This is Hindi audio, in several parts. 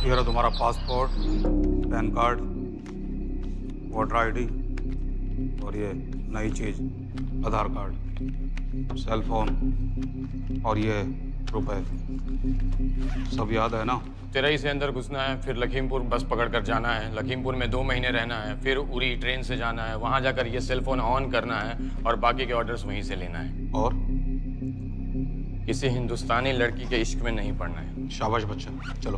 ये रहा तुम्हारा passport, pan card, voter ID और ये नई चीज आधार कार्ड, सेल फोन और ये रुपए। सब याद है ना? तिरई से अंदर घुसना है, फिर लखीमपुर बस पकड़कर जाना है, लखीमपुर में 2 महीने रहना है, फिर उरी ट्रेन से जाना है, वहां जाकर ये सेल फोन ऑन करना है और बाकी के ऑर्डर्स वहीं से लेना है। और किसी हिंदुस्तानी लड़की के इश्क में नहीं पड़ना है। शाबाश बच्चा, चलो।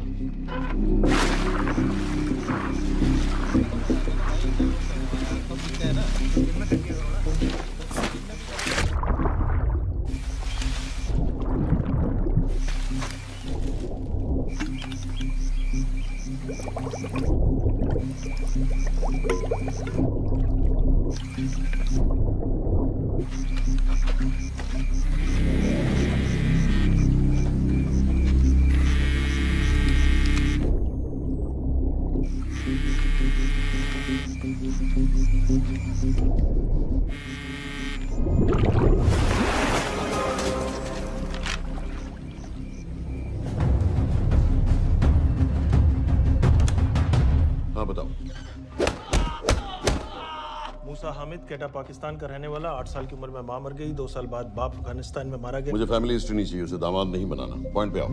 हाँ बताओ। मूसा हामिद, केटा पाकिस्तान का रहने वाला, 8 साल की उम्र में मां मर गई, 2 साल बाद बाप अफगानिस्तान में मारा गया। मुझे फैमिली हिस्ट्री नहीं चाहिए, उसे दामाद नहीं बनाना। पॉइंट पे आओ।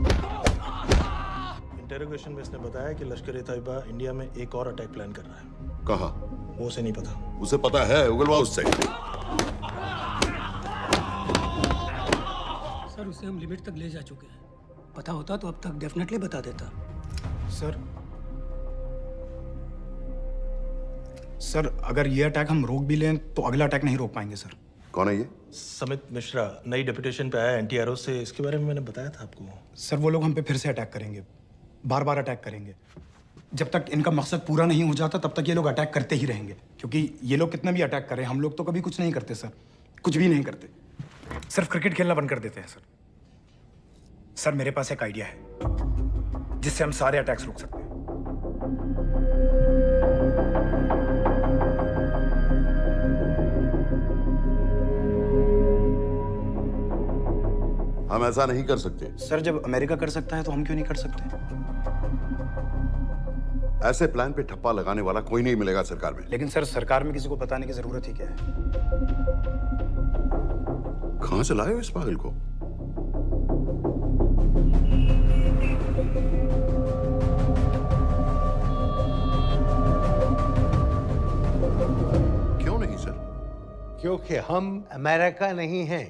इंटेरोगेशन में इसने बताया कि लश्कर ए तैयबा इंडिया में एक और अटैक प्लान कर रहा है। कहाँ? वो उसे नहीं पता। उसे पता है, उगलवा उससे। सर उसे हम लिमिट तक ले जा चुके हैं। पता होता तो अब तक डेफिनेटली बता देता। सर अगर ये अटैक हम रोक भी लें तो अगला अटैक नहीं रोक पाएंगे सर। कौन है ये? समित मिश्रा नई डेपुटेशन पे आया एंटी एरो से। इसके बारे में मैंने बताया था आपको। सर वो लोग हम पे फिर से अटैक करेंगे, बार बार अटैक करेंगे। जब तक इनका मकसद पूरा नहीं हो जाता तब तक ये लोग अटैक करते ही रहेंगे, क्योंकि ये लोग कितना भी अटैक करें हम लोग तो कभी कुछ नहीं करते सर, कुछ भी नहीं करते। सिर्फ क्रिकेट खेलना बंद कर देते हैं सर। सर मेरे पास एक आइडिया है जिससे हम सारे अटैक्स रोक सकते हैं। हम ऐसा नहीं कर सकते। सर जब अमेरिका कर सकता है तो हम क्यों नहीं कर सकते? ऐसे प्लान पे ठप्पा लगाने वाला कोई नहीं मिलेगा सरकार में। लेकिन सर सरकार में किसी को बताने की जरूरत ही क्या है? कहां से लाए हो इस पागल को? क्यों नहीं सर? क्योंकि हम अमेरिका नहीं हैं।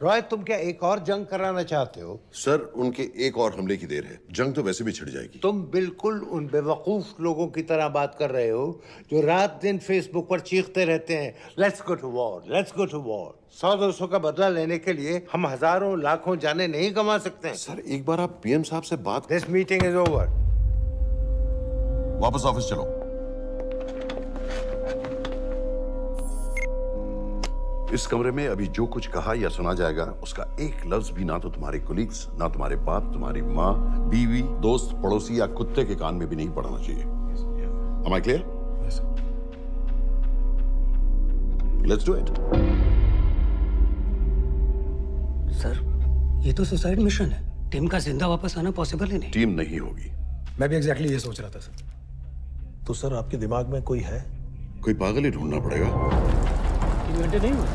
रॉय, तुम क्या एक और जंग कराना चाहते हो? सर उनके एक और हमले की देर है, जंग तो वैसे भी छिड़ जाएगी। तुम बिल्कुल उन बेवकूफ लोगों की तरह बात कर रहे हो जो रात दिन फेसबुक पर चीखते रहते हैं, let's go to war, let's go to war. 100-200 का बदला लेने के लिए हम हजारों लाखों जाने नहीं कमा सकते। सर एक बार आप पीएम साहब से बात। This meeting is over. वापस ऑफिस चलो। इस कमरे में अभी जो कुछ कहा या सुना जाएगा उसका एक लफ्ज भी ना तो तुम्हारे कोलीग्स, ना तुम्हारे बाप, तुम्हारी माँ, बीवी, दोस्त, पड़ोसी या कुत्ते के कान में भी नहीं पड़ना चाहिए। Am I clear? Yes, sir. Let's do it. Sir ये तो सुसाइड मिशन है। टीम का जिंदा वापस आना पॉसिबल ही नहीं। टीम नहीं होगी। मैं भी एग्जैक्टली ये सोच रहा था सर। तो सर आपके दिमाग में कोई है? कोई पागल ही ढूंढना पड़ेगा। 3 घंटे नहीं हुए।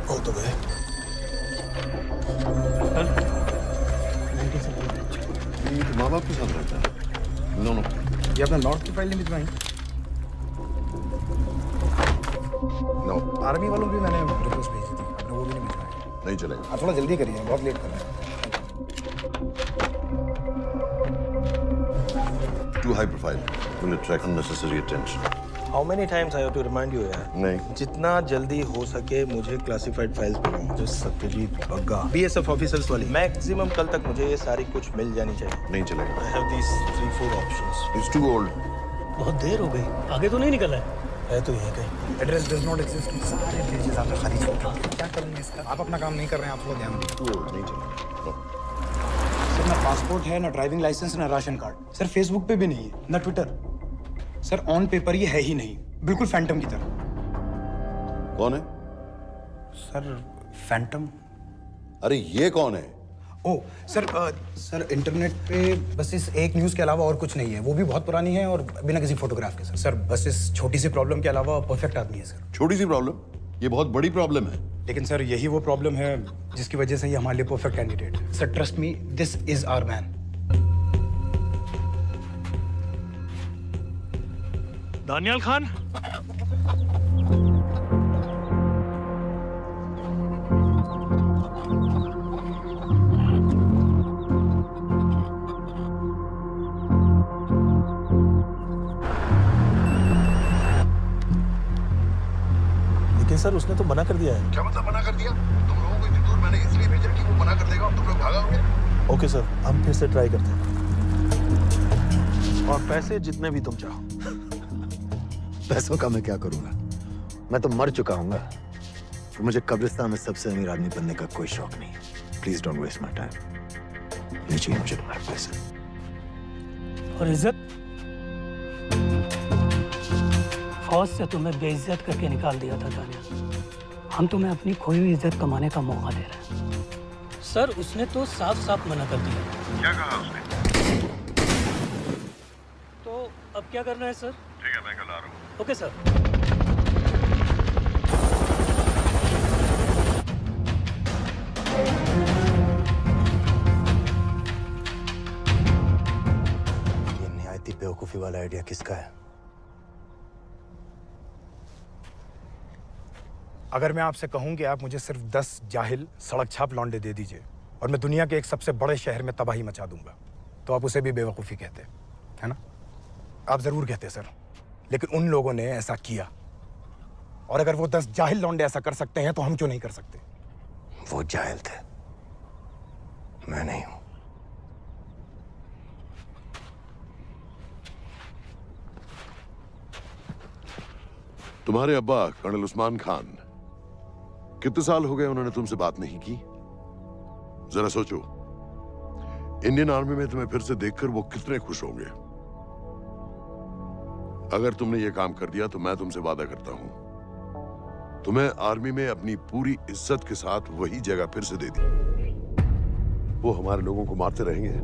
हो तो गए। माँ बाप के साथ रहता है। नो नो, ये अपना नॉर्थ की फाइल नहीं भिजवाई? नो आर्मी वालों की मैंने रिक्वेस्ट भेजी थी, आपने वो भी नहीं भिजवाई। नहीं चलेगा। आप थोड़ा जल्दी करिए, बहुत लेट कर रहे हैं। Too high profile. Will attract unnecessary attention. How many times I have to remind you यार? नहीं। जितना जल्दी हो सके मुझे क्लासिफाइड फाइल्स बनाओ। जो सत्यजीत बग्गा, BSF ऑफिसर्स वाली। मैक्सिमम कल तक मुझे ये सारी कुछ मिल जानी चाहिए। नहीं चलेगा। I have these 3-4 options. It's too old. बहुत देर हो गई, आगे तो नहीं निकला है। है तो यहीं कहीं। Address does not exist. सारे पेजेस आपने खाली छोड़ दिए। क्या करेंगे इसका? आप अपना काम नहीं कर रहे हैं, आप थोड़ा ध्यान दीजिए। Too old. नहीं चलेगा। No. सर ना पासपोर्ट है, ना ड्राइविंग लाइसेंस, ना राशन कार्ड। सर फेसबुक पे भी नहीं है, ना ट्विटर। सर ऑन पेपर ये है ही नहीं, बिल्कुल फैंटम की तरह। कौन है? Sir Phantom? अरे ये कौन है? ओ सर इंटरनेट पे बस इस एक न्यूज़ के अलावा और कुछ नहीं है। वो भी बहुत पुरानी है और बिना किसी फोटोग्राफ के। सर बस इस छोटी सी प्रॉब्लम के अलावा परफेक्ट आदमी है सर। छोटी सी प्रॉब्लम, ये बहुत बड़ी प्रॉब्लम है। लेकिन सर यही वो प्रॉब्लम है जिसकी वजह से ये हमारे लिए परफेक्ट कैंडिडेट है। Sir trust me, this is our man. Daniyal Khan, लेकिन सर उसने तो मना कर दिया है। क्या मतलब मना कर दिया? तुम लोगों को इतनी दूर मैंने इसलिए भेजा कि वो मना कर देगा और तुम लोग भागोगे। ओके सर, हम फिर से ट्राई करते हैं। और पैसे जितने भी तुम चाहो। पैसों का मैं क्या करूंगा? मैं तो मर चुका हूंगा। तो मुझे कब्रिस्तान में सबसे अमीर आदमी बनने का कोई शौक नहीं। Please don't waste my time. नहीं चाहिए मुझे तुम्हारे पैसे। और इज्जत? फौज से तुम्हें बेइज्जत करके निकाल दिया था दानिया। हम तुम्हें अपनी खोई हुई इज्जत कमाने का मौका दे रहे हैं। सर उसने तो साफ साफ मना कर दिया। क्या कहा उसने? तो अब क्या करना है सर? ठीक है, मैं कल आ रहा हूँ। Okay sir. ये निहायती बेवकूफी वाला आइडिया किसका है? अगर मैं आपसे कहूं कि आप मुझे सिर्फ 10 जाहिल सड़क छाप लौंडे दे दीजिए और मैं दुनिया के एक सबसे बड़े शहर में तबाही मचा दूंगा, तो आप उसे भी बेवकूफ़ी कहते, है ना? आप ज़रूर कहते सर, लेकिन उन लोगों ने ऐसा किया। और अगर वो 10 जाहिल लौंडे ऐसा कर सकते हैं तो हम क्यों नहीं कर सकते? वो जाहिल थे, मैं नहीं हूं। तुम्हारे अब्बा कर्नल उस्मान खान, कितने साल हो गए उन्होंने तुमसे बात नहीं की? जरा सोचो, इंडियन आर्मी में तुम्हें फिर से देखकर वो कितने खुश होंगे। अगर तुमने ये काम कर दिया तो मैं तुमसे वादा करता हूं, तुम्हें आर्मी में अपनी पूरी इज्जत के साथ वही जगह फिर से दे दी। वो हमारे लोगों को मारते रहेंगे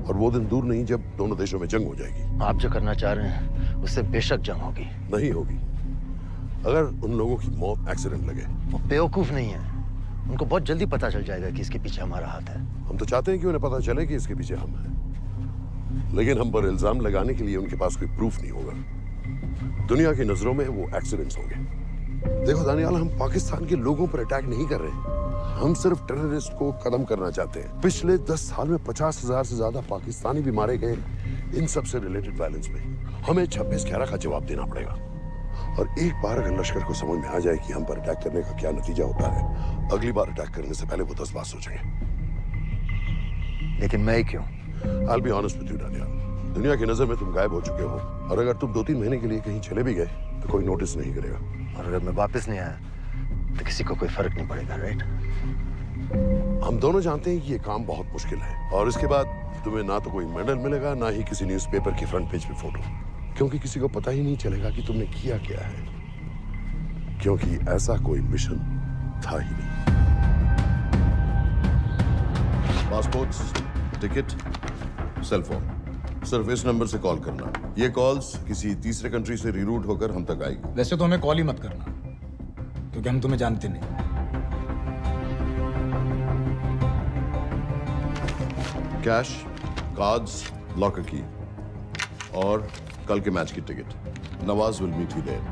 और वो दिन दूर नहीं जब दोनों देशों में जंग हो जाएगी। आप जो करना चाह रहे हैं उससे बेशक जंग होगी। नहीं होगी। अगर उन लोगों की मौत एक्सीडेंट लगे। वो बेवकूफ नहीं है, उनको बहुत जल्दी पता चल जाएगा कि इसके पीछे हमारा हाथ है। हम तो चाहते हैं कि उन्हें पता चले कि इसके पीछे हम हैं, लेकिन हम पर इल्जाम लगाने के लिए उनके पास कोई प्रूफ नहीं होगा। दुनिया की नजरों में वो एक्सीडेंट्स होंगे। देखो दानियाल, हम पाकिस्तान के लोगों पर अटैक नहीं कर रहे, हम सिर्फ टेररिस्ट को खत्म करना चाहते हैं। पिछले 10 साल में 50,000 से ज्यादा पाकिस्तानी भी मारे गए इन सब से रिलेटेड वायलेंस में। हमें 26/11 का जवाब देना पड़ेगा। और एक बार अगर लश्कर को समझ में आ जाए कि हम पर अटैक करने का क्या नतीजा होता है, अगली बार अटैक करने से पहले वो 10 बार सोचेंगे। लेकिन मैं ही क्यों? I'll be honest with you, Daniyal, दुनिया की नजर में तुम गायब हो चुके हो, और अगर तुम 2-3 महीने के लिए कहीं चले भी गए तो कोई नोटिस नहीं करेगा। और अगर मैं वापस नहीं आया तो किसी को कोई फर्क नहीं पड़ेगा, राइट? हम दोनों जानते हैं कि ये काम बहुत मुश्किल है, और इसके बाद तुम्हें ना तो कोई मेडल मिलेगा, ना ही किसी न्यूज़पेपर की फ्रंट पेज पे फोटो, क्योंकि किसी को पता ही नहीं चलेगा कि तुमने किया क्या है, क्योंकि ऐसा कोई मिशन था ही नहीं। पासपोर्ट्स, टिकट, सेल फोन, सिर्फ इस नंबर से कॉल करना। ये कॉल्स किसी तीसरे कंट्री से रीरूट होकर हम तक आएगी। वैसे तो हमें कॉल ही मत करना, क्योंकि हम तुम्हें जानते नहीं। कैश, कार्ड्स, लॉकर की और कल के मैच की टिकट। Nawaz will meet you there.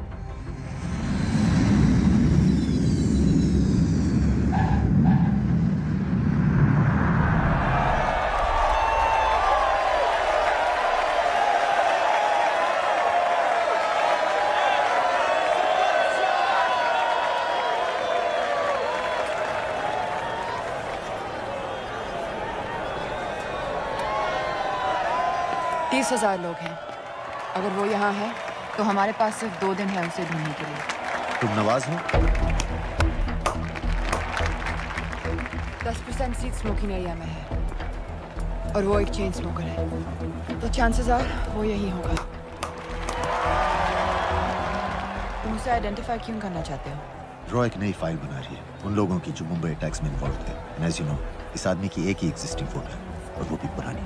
तीस 30,000 लोग हैं। अगर वो यहाँ है तो हमारे पास सिर्फ 2 दिन है उसे ढूंढने के लिए। तुम नवाज हो? 10% सीट स्मोकिंग एरिया में है और वो एक चेन स्मोकर है, तो चांसेस आर वो यही होगा। तुम उसे आइडेंटिफाई क्यों करना चाहते हो? रॉ एक नई फाइल बना रही है उन लोगों की जो मुंबई अटैक्स में इन्वॉल्व थे। एंड एज यू नो, इस आदमी की एक ही एग्जिस्टिंग फोटो है और वो भी पुरानी।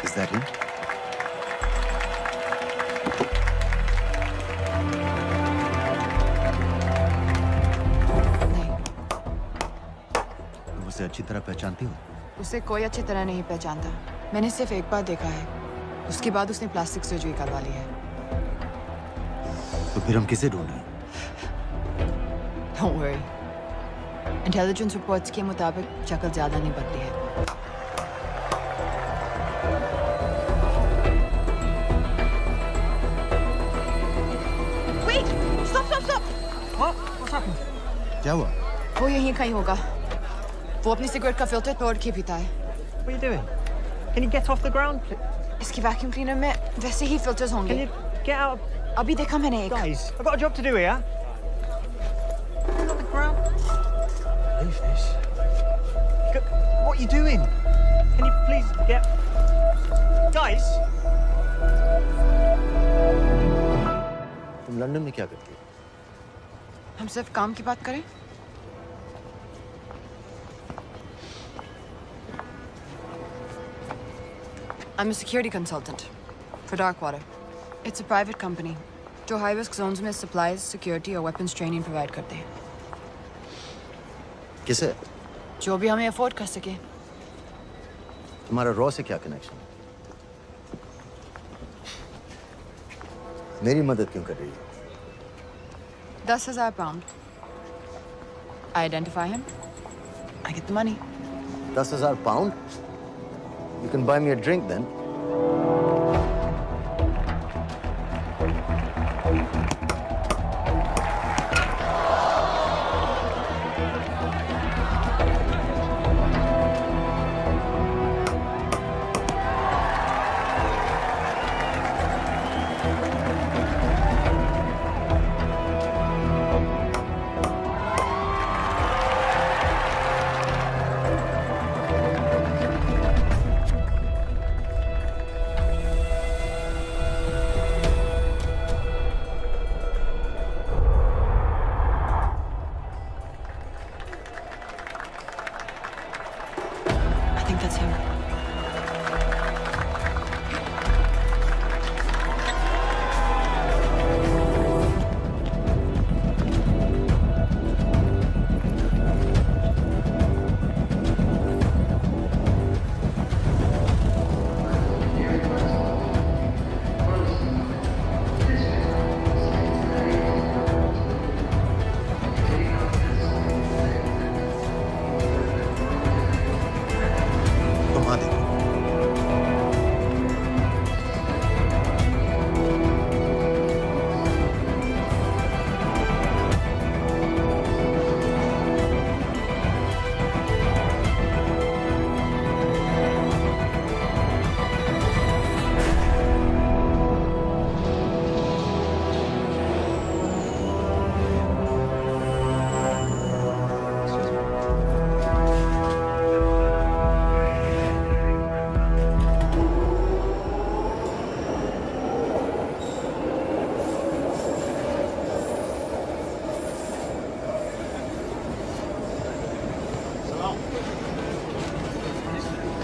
Is that him? नहीं, तुम उसे अच्छी तरह पहचानती हो? उसे कोई अच्छी तरह नहीं पहचानता। मैंने सिर्फ एक बार देखा है, उसके बाद उसने प्लास्टिक सर्जरी करवा ली है। तो फिर हम किसे ढूंढ रहे हैं? Don't worry. इंटेलिजेंस रिपोर्ट्स के मुताबिक शक्ल ज्यादा नहीं बदली है। Wait! Stop! Stop! Stop! क्या हुआ? वो यहीं कहीं होगा। वो अपनी सिगरेट का फिल्टर तोड़ के पीता है। What are you doing? Can you get off the ground, please? इसकी वैक्यूम क्लीनर में वैसे ही फिल्टर्स Can होंगे। you get out? अभी देखा मैंने एक। Guys, I've got a job to do here. Get off the ground. Leave this. What are you doing? Can you please get... Guys! तुम लंदन में क्या करती हो? हम सिर्फ काम की बात करें? I'm a security consultant for Darkwater. It's a private company जो high risk zones में supplies, security और weapons training provide करते हैं। किसे? जो भी हमें afford कर सके। तुम्हारा रॉ से क्या कनेक्शन? मेरी मदद क्यों कर रही है? 10,000 pound. I identify him. I get the money. 10,000 pound? You can buy me a drink then. I think that's him. तुम आ देखो।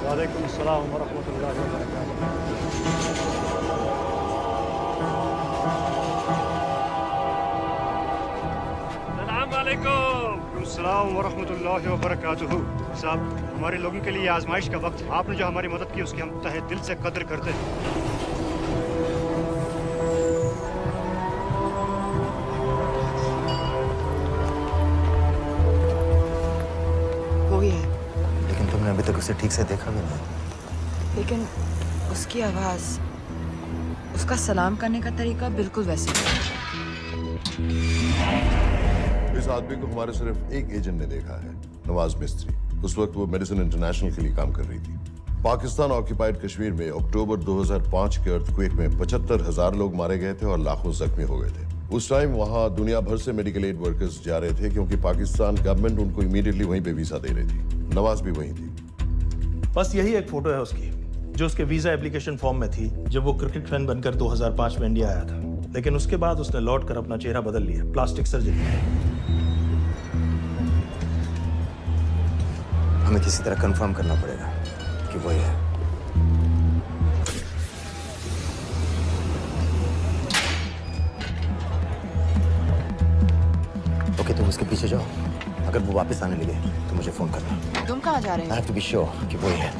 वालेकुम अस्सलाम वरहमतुल्लाहि वबरकातुहू। अस्सलाम वालेकुम। अस्सलाम वरहमतुल्लाहि वबरकातुहू। साहब, हमारे लोगों के लिए आजमाइश का वक्त। आपने जो हमारी मदद की उसकी हम तहे दिल से कद्र करते हैं। वो ही है, लेकिन तुमने अभी तक उसे ठीक से देखा भी नहीं। लेकिन उसकी आवाज, उसका सलाम करने का तरीका बिल्कुल वैसे ही है। इस आदमी को हमारे सिर्फ एक एजेंट ने देखा है, नवाज मिस्त्री। उस वक्त वो मेडिसिन इंटरनेशनल के लिए काम कर रही थी। पाकिस्तान ऑक्यूपाइड कश्मीर में अक्टूबर 2005 के अर्थक्वेक में 75,000 लोग मारे गए थे और लाखों जख्मी हो गए थे। उस टाइम वहां दुनिया भर से मेडिकल एड वर्कर्स जा रहे थे क्योंकि पाकिस्तान गवर्नमेंट उनको इमीडिएटली वहीं पे वीजा दे रही थी। नवाज भी वहीं थी। बस यही एक फोटो है उसकी, जो उसके वीजा एप्लीकेशन फॉर्म में थी जब वो क्रिकेट फैन बनकर 2005 में इंडिया आया था। लेकिन उसके बाद उसने लौट कर अपना चेहरा बदल लिया, प्लास्टिक सर्जरी। हमें किसी तरह कंफर्म करना पड़ेगा कि वो ही है। ओके, तुम उसके पीछे जाओ। अगर वो वापस आने लगे तो मुझे फोन करना। तुम कहाँ जा रहे I हो? have to be sure कि वो ही है।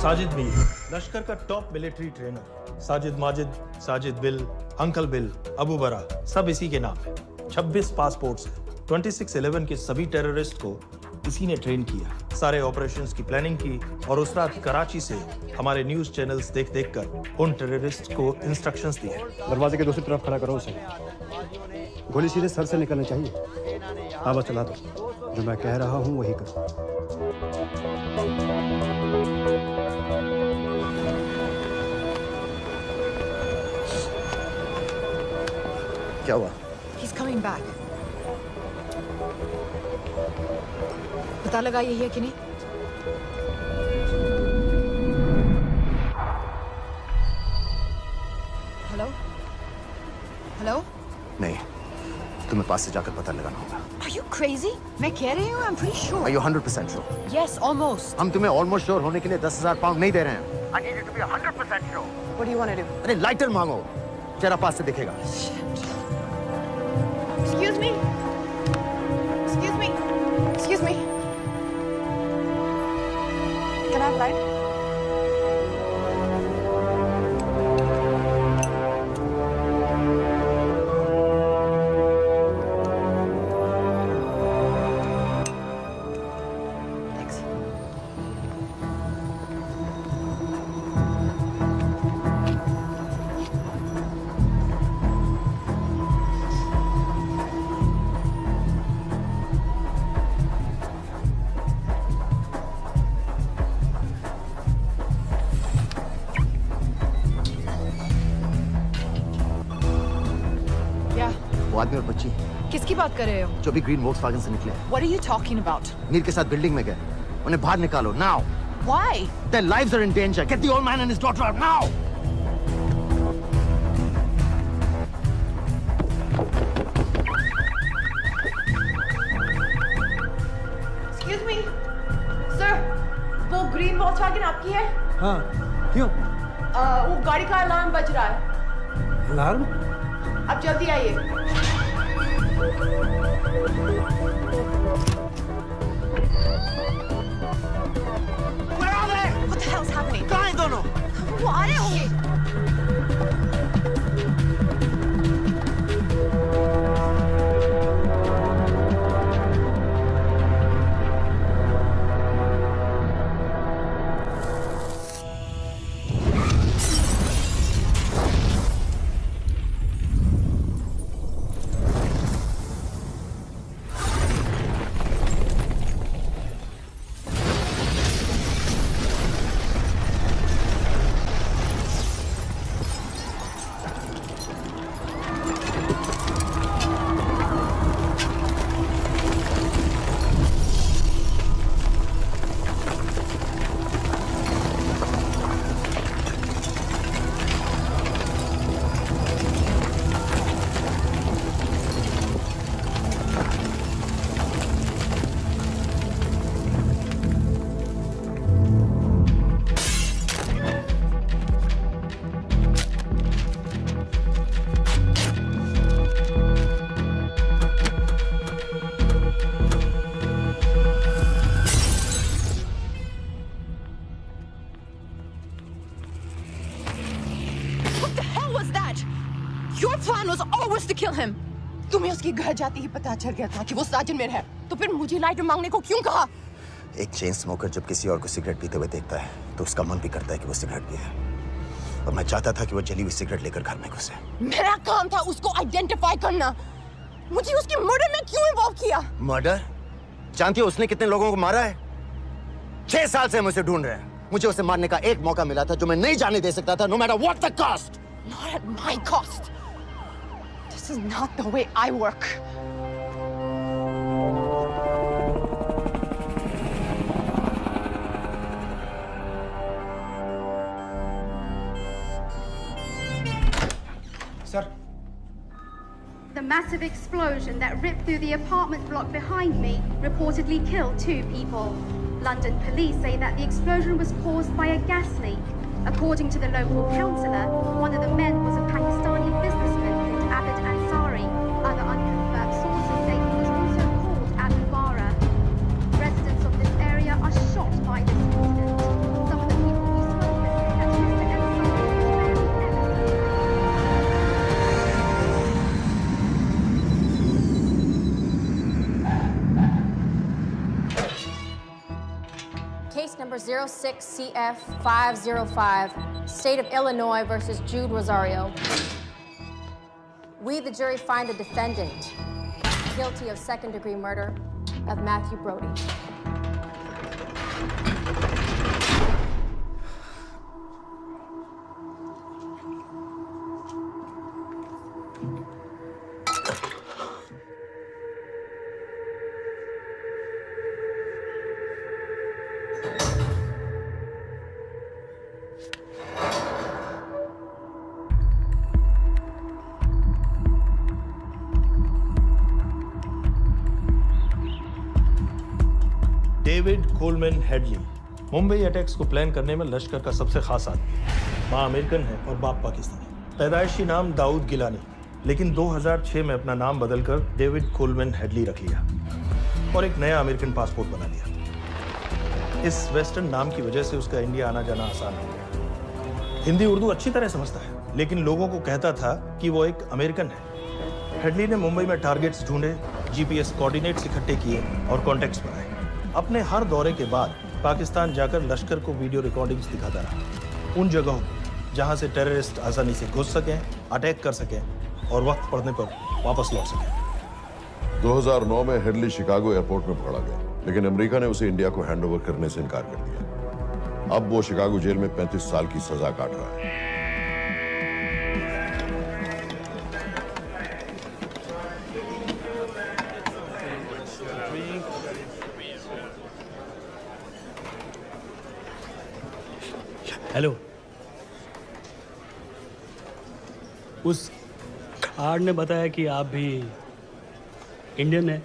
साजिद मीर, लश्कर का top military trainer. Sajid Majid, Sajid bill, uncle bill, Abu बरा, सब इसी के नाम है। 26 पासपोर्ट्स हैं। 26/11 के सभी टेररिस्ट को इसी ने ट्रेन किया, सारे ऑपरेशंस की प्लानिंग की और उस रात कराची से हमारे न्यूज चैनल्स देख कर उन टेररिस्ट को इंस्ट्रक्शंस दिए। दरवाजे के दूसरी तरफ खड़ा करो उसे। गोली सीधे सर से निकलनी चाहिए। हाँ बस चला दो, जो मैं कह रहा हूँ वही कर। क्या हुआ? He's coming back. पता लगा यही है कि नहीं? हेलो? हेलो? नहीं, तुम्हें पास से जाकर पता लगाना होगा। Are you crazy? मैं कह रही हूँ, I'm pretty sure. Are you 100% sure? Yes, almost. हम तुम्हें ऑलमोस्ट श्योर होने के लिए 10,000 पाउंड नहीं दे रहे हैं। I need you to be 100% sure. What do you want to do? अरे लाइटर मांगो, चेहरा पास से दिखेगा। Excuse me. Excuse me. Excuse me. Can I have light? Thanks. Yeah. वो आदमी और बच्ची किसकी बात कर रहे हो? जो भी ग्रीन वोक्सवैगन से निकले, What are you talking about? Mir के साथ बिल्डिंग में गए, उन्हें बाहर निकालो now. Why? Their lives are in danger. Get the old man and his daughter out now! Excuse me, sir. वो ग्रीन वॉल्क्सवैगन आपकी है? हाँ, क्यों? वो गाड़ी का अलार्म बज रहा है। अलार्म? आप जल्दी आइए। Where are they? What the hell's happening? कहाँ हैं दोनों? वो आ रहे होंगे। Your plan was always to kill him. तुम्हें उसके घर जाते ही पता चल गया था कि वो साजन में है, तो फिर मुझे लाइटर मांगने को क्यों कहा? एक चेन स्मोकर जब किसी और को सिगरेट पीते हुए देखता है तो उसका मन भी करता है कि वो सिगरेट पिए, और मैं चाहता था कि वो जली हुई सिगरेट लेकर घर में घुसे। मेरा काम था उसको आइडेंटिफाई करना। मुझे उसके मर्डर में क्यों इन्वॉल्व किया? मर्डर? जानती हो उसने कितने लोगों को मारा है? 6 साल से हम उसे ढूंढ रहे हैं। मुझे उसे मारने का एक मौका मिला था जो मैं नहीं जाने दे सकता था, no matter what the cost. Not at my cost. This is not the way I work. Sir. The massive explosion that ripped through the apartment block behind me reportedly killed 2 people. London police say that the explosion was caused by a gas leak. According to the local councillor, one of the men was a Pakistani businessman called Abid Ansari. Other unconfirmed sources say he was also called Abu Bara. Residents of this area are shocked by this incident. Some of the people we spoke with say that Mr. Ansari was very Case number 06CF505, State of Illinois versus Jude Rosario. We, the jury, find the defendant guilty of second-degree murder of Matthew Brody. David Coleman Headley Mumbai attacks को प्लान करने में लश्कर का सबसे खास आदमी। माँ अमेरिकन है और बाप पाकिस्तानी। पैदाइशी नाम दाऊद गिलानी, लेकिन 2006 में अपना नाम बदलकर डेविड कोलमैन हेडली रख लिया और एक नया अमेरिकन पासपोर्ट बना लिया। इस वेस्टर्न नाम की वजह से उसका इंडिया आना जाना आसान हो गया। हिंदी उर्दू अच्छी तरह समझता है, लेकिन लोगों को कहता था कि वो एक अमेरिकन है। हेडली ने मुंबई में टारगेट्स ढूंढे, जीपीएस कोऑर्डिनेट्स इकट्ठे किए और कॉन्टैक्ट्स बनाए। अपने हर दौरे के बाद पाकिस्तान जाकर लश्कर को वीडियो रिकॉर्डिंग्स दिखाता रहा, उन जगहों जहां से टेररिस्ट आसानी से घुस सकें, अटैक कर सकें और वक्त पड़ने पर वापस लौट सकें। 2009 में हेडली शिकागो एयरपोर्ट में पकड़ा गया, लेकिन अमेरिका ने उसे इंडिया को हैंडओवर करने से इनकार कर दिया। अब वो शिकागो जेल में 35 साल की सजा काट रहा है। हेलो। उस कार्ड ने बताया कि आप भी इंडियन है।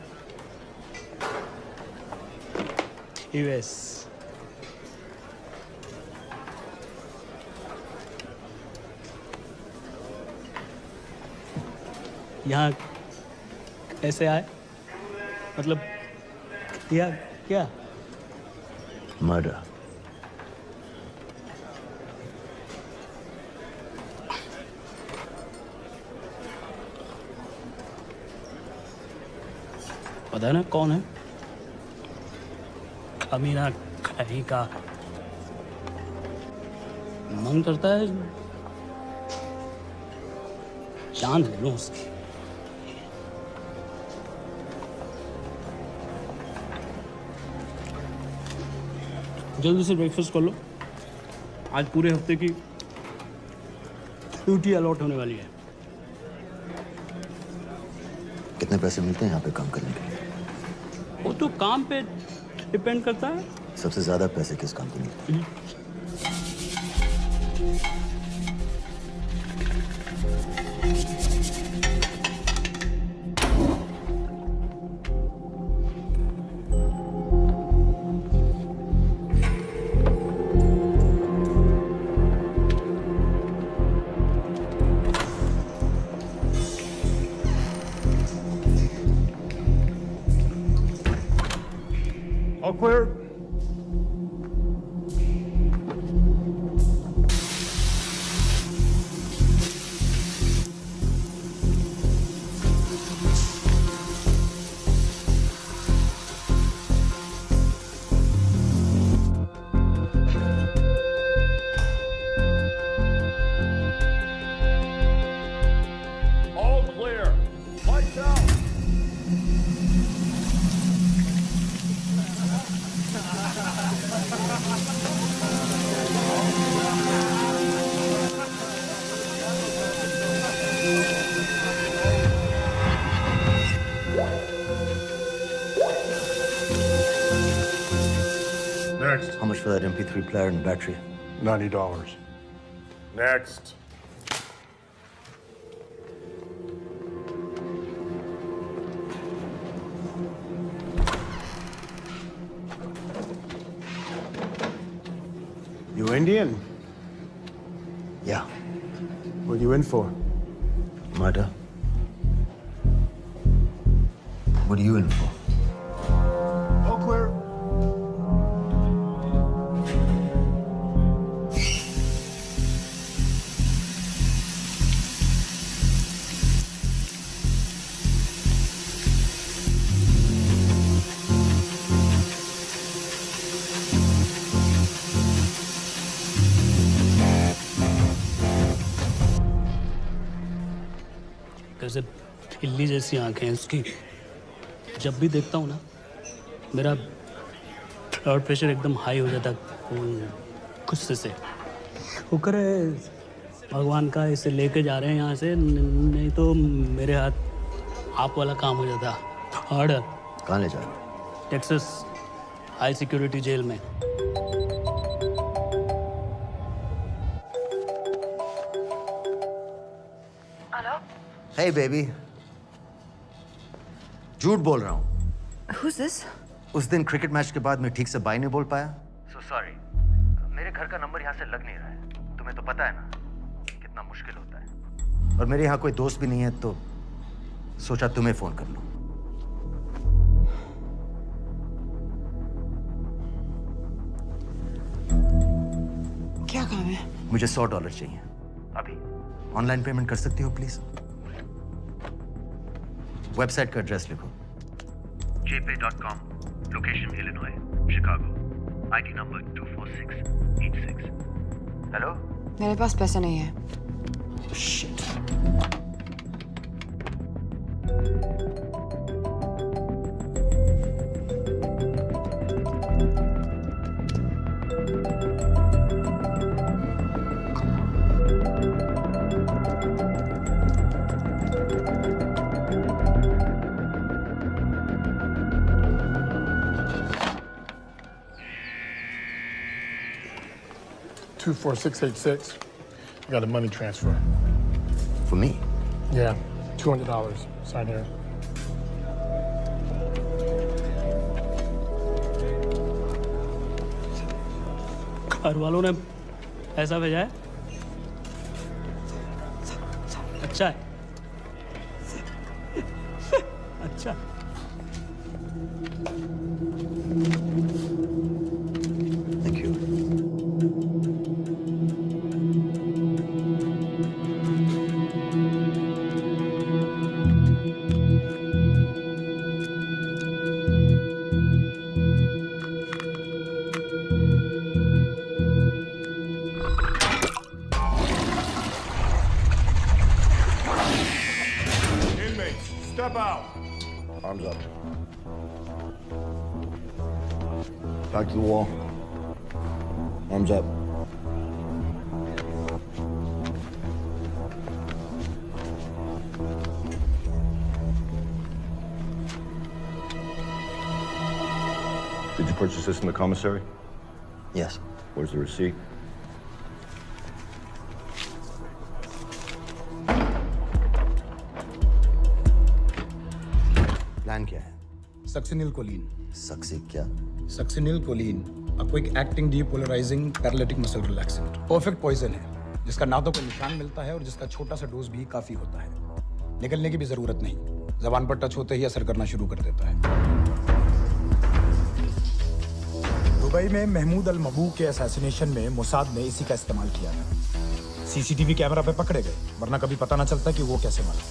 यूएस। यहाँ कैसे आए? मतलब क्या क्या? मर्डर। पता ना कौन है? अमीना कहीं का। मन करता है जान ले लो उसकी। जल्दी से ब्रेकफास्ट कर लो। आज पूरे हफ्ते की ड्यूटी अलॉट होने वाली है। कितने पैसे मिलते हैं यहाँ पे काम करने के लिए? वो तो काम पे डिपेंड करता है। सबसे ज्यादा पैसे किस काम को मिलते हैं? All clear. All clear. Lights out. Next. How much for that MP3 player and battery? $90. Next. You Indian? Yeah. What are you in for? Murder. What are you in for? All clear. कैसे बिल्ली जैसी आंखें हैं उसकी। जब भी देखता हूँ ना मेरा ब्लड प्रेशर एकदम हाई हो जाता गुस्से से। शुक्र है भगवान का इसे लेके जा रहे हैं यहाँ से, नहीं तो मेरे हाथ आप वाला काम हो जाता। ऑर्डर। कहाँ ले जा रहे हो? टेक्सास हाई सिक्योरिटी जेल में। Hey baby. झूठ बोल रहा हूँ। Who's this? उस दिन क्रिकेट मैच के बाद मैं ठीक से बाय नहीं बोल पाया। So sorry. मेरे घर का नंबर यहाँ से लग नहीं रहा है। तुम्हें तो पता है ना कितना मुश्किल होता है। और मेरे यहाँ कोई दोस्त भी नहीं है तो सोचा तुम्हें फोन कर लूं। क्या काम है? मुझे $100 चाहिए अभी। ऑनलाइन पेमेंट कर सकती हो प्लीज? वेबसाइट का एड्रेस लिखो। jpay.com, location Illinois, Chicago, ID number 24686. Hello? मेरे पास पैसे नहीं है। Shit. 24686. I got a money transfer. For me? Yeah, $200. Sign here. घर वालों ने पैसा भेजा है? अच्छा है। अच्छा। Thank you. Inmates, step out. Arms up. Back to the wall. Arms up. Did you purchase this in the commissary? Yes. Where's the receipt? Plan क्या है? Succinyl choline. सक्सी क्या? Succinyl choline, a quick acting depolarizing paralytic muscle relaxant. Perfect poison है, जिसका ना तो कोई निशान मिलता है और जिसका छोटा सा डोज भी काफी होता है। निकलने की भी जरूरत नहीं, जबान पर टच होते ही असर करना शुरू कर देता है। दुबई में महमूद अल मबू के असैसिनेशन में मोसाद ने इसी का इस्तेमाल किया था। सीसीटीवी कैमरा पे पकड़े गए, वरना कभी पता ना चलता कि वो कैसे मरा।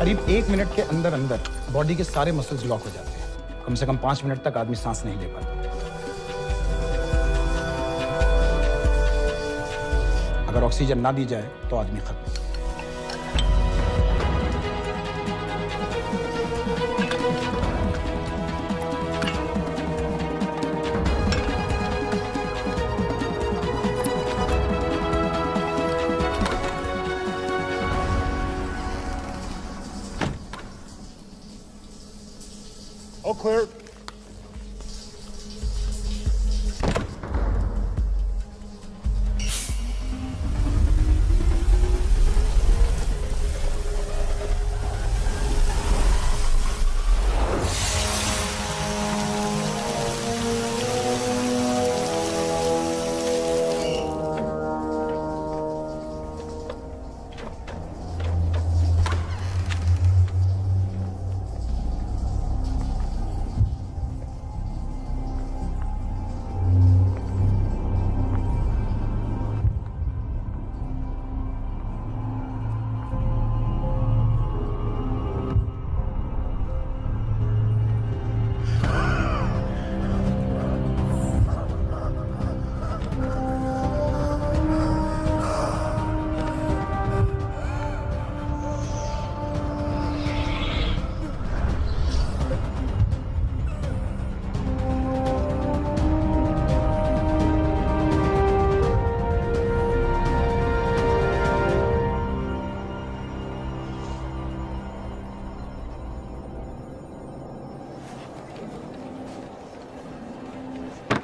करीब 1 मिनट के अंदर अंदर बॉडी के सारे मसल्स लॉक हो जाते हैं। कम से कम 5 मिनट तक आदमी सांस नहीं ले पाता। अगर ऑक्सीजन ना दी जाए तो आदमी खत्म। All clear.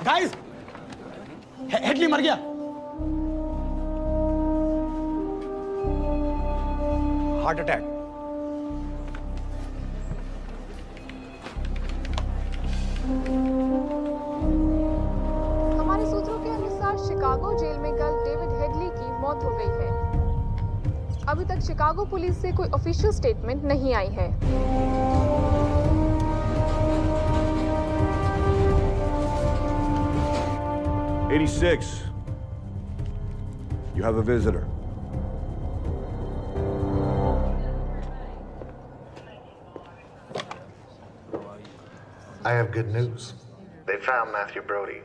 गाइस, हेडली मर गया। Heart attack. हमारे सूत्रों के अनुसार शिकागो जेल में कल डेविड हेडली की मौत हो गई है। अभी तक शिकागो पुलिस से कोई ऑफिशियल स्टेटमेंट नहीं आई है। 86. You have a visitor. I have good news. They found Matthew Brody.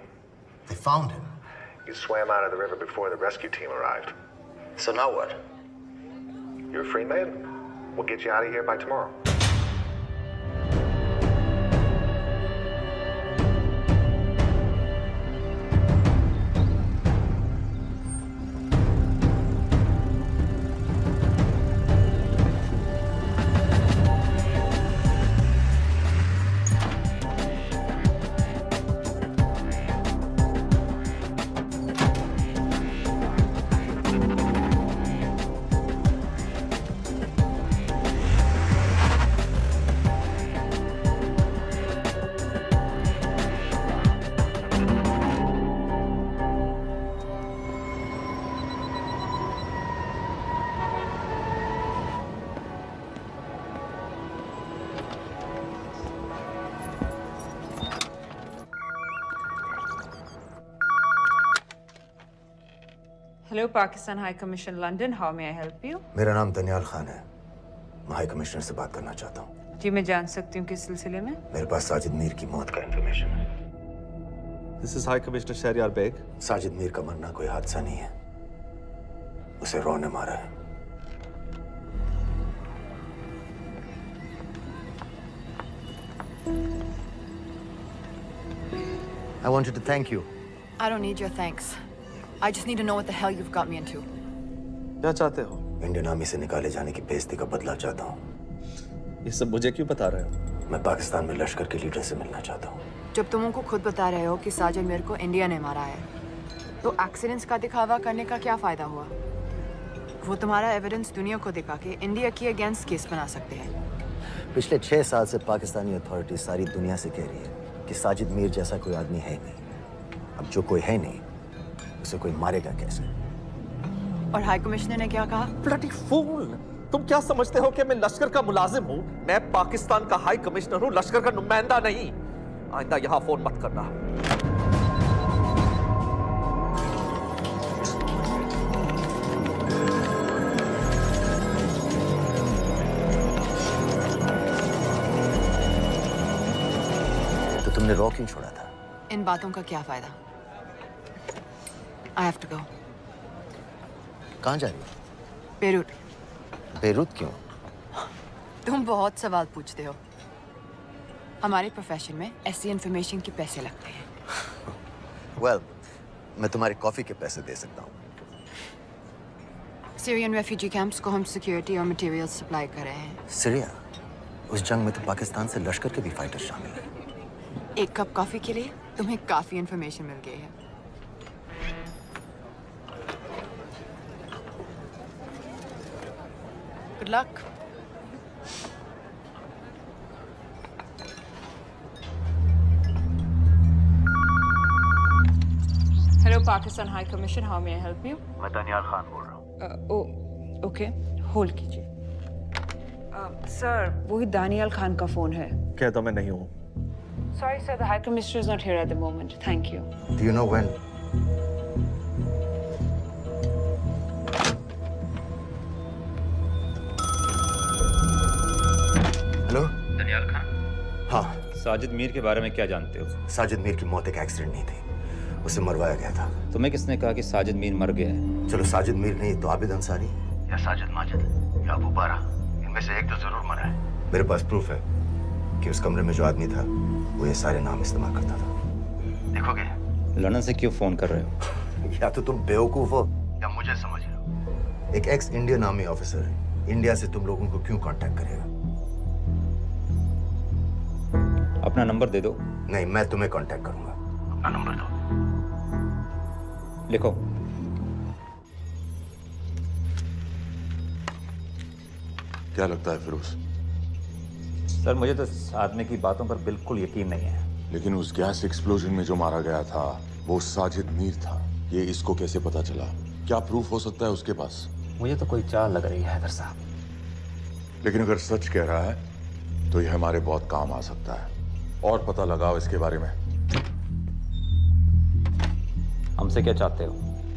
They found him? He swam out of the river before the rescue team arrived. So now what? You're a free man. We'll get you out of here by tomorrow. Hello, Pakistan High Commission, London. How may I help you? मेरा नाम दनियाल खान है। मैं हाई कमिश्नर से बात करना चाहता हूँ। जी, मैं जान सकती हूँ किस सिलसिले में? मेरे पास साजिद मीर की मौत का इंफॉर्मेशन है। This is High Commissioner Shahryar Beg. Sajid Mir का मरना कोई हादसा नहीं है। उसे रॉ ने मारा है। I wanted to thank you. I don't need your thanks. I just need to know what the hell you've got me into. क्या चाहते हो? इंडियन आर्मी से निकाले जाने की बेइज्जती का बदला चाहता हूँ। ये सब मुझे क्यों बता रहे हो? मैं पाकिस्तान में लश्कर के लीडर से मिलना चाहता हूँ। जब तुम उनको खुद बता रहे हो कि साजिद मीर को इंडिया ने मारा है, तो एक्सीडेंट्स का दिखावा करने का क्या फायदा हुआ? वो तुम्हारा एविडेंस दुनिया को दिखा के इंडिया के अगेंस्ट केस बना सकते हैं। पिछले 6 साल से पाकिस्तानी अथॉरिटी सारी दुनिया से कह रही है कि साजिद मीर जैसा कोई आदमी है नहीं। अब जो कोई है नहीं, उसे कोई मारेगा कैसे? और हाई कमिश्नर ने क्या कहा? Bloody fool! तुम क्या समझते हो कि मैं लश्कर का मुलाजिम हूँ? मैं पाकिस्तान का हाई कमिश्नर हूँ, लश्कर का नुमाइंदा नहीं। आइंदा यहाँ फोन मत करना। तो तुमने रॉ क्यों छोड़ा था? इन बातों का क्या फायदा? I have to go. कहाँ जा रही हो? बेरूट। बेरूत क्यों? तुम बहुत सवाल पूछते हो। हमारे प्रोफेशन में ऐसी इन्फॉर्मेशन के पैसे लगते हैं। Well, मैं तुम्हारी कॉफी के पैसे दे सकता हूँ। सीरियन रेफ्यूजी कैंप्स को हम सिक्योरिटी और मटेरियल सप्लाई कर रहे हैं। सीरिया? उस जंग में तो पाकिस्तान से लश्कर के भी फाइटर शामिल हैं। एक कप कॉफी के लिए तुम्हें काफी इन्फॉर्मेशन मिल गई है। Good luck. Hello, Pakistan High Commission. How may I help you? मैं दनियाल खान बोल रहा हूँ। ओके, होल्ड कीजिए। सर, वही दानियाल खान का फोन है। कहता मैं नहीं हूँ। Sorry, sir. The High Commissioner is not here at the moment. Thank you. Do you know when? Hello? Daniyal Khan? हाँ। साजिद मीर के बारे में क्या जानते हो? साजिद मीर की मौत एक एक्सीडेंट नहीं थी, उसे मरवाया गया था। तुम्हें किसने कहा कि साजिद मीर मर गया है? चलो साजिद मीर नहीं तो आबिद अंसारी या साजिद माजिद या अबू बारा, इनमें से एक तो जरूर मरा है। मेरे पास प्रूफ है कि उस कमरे में जो आदमी था वो ये सारे नाम इस्तेमाल करता था। देखोगे? लंदन से क्यों फोन कर रहे हो? या तो तुम बेवकूफ हो या मुझे समझ रहे हो। एक x Indian army officer India से तुम लोगों को क्यों कांटेक्ट करेगा? अपना नंबर दे दो। नहीं, मैं तुम्हें कांटेक्ट करूंगा। अपना नंबर दो। लिखो। क्या लगता है फिरोज? सर, मुझे तो इस आदमी की बातों पर बिल्कुल यकीन नहीं है। लेकिन उस गैस एक्सप्लोजन में जो मारा गया था वो साजिद मीर था। ये इसको कैसे पता चला? क्या प्रूफ हो सकता है उसके पास? मुझे तो कोई चाल लग रही है हैदर साहब। लेकिन अगर सच कह रहा है तो ये हमारे बहुत काम आ सकता है। और पता लगाओ इसके बारे में। हमसे क्या चाहते हो?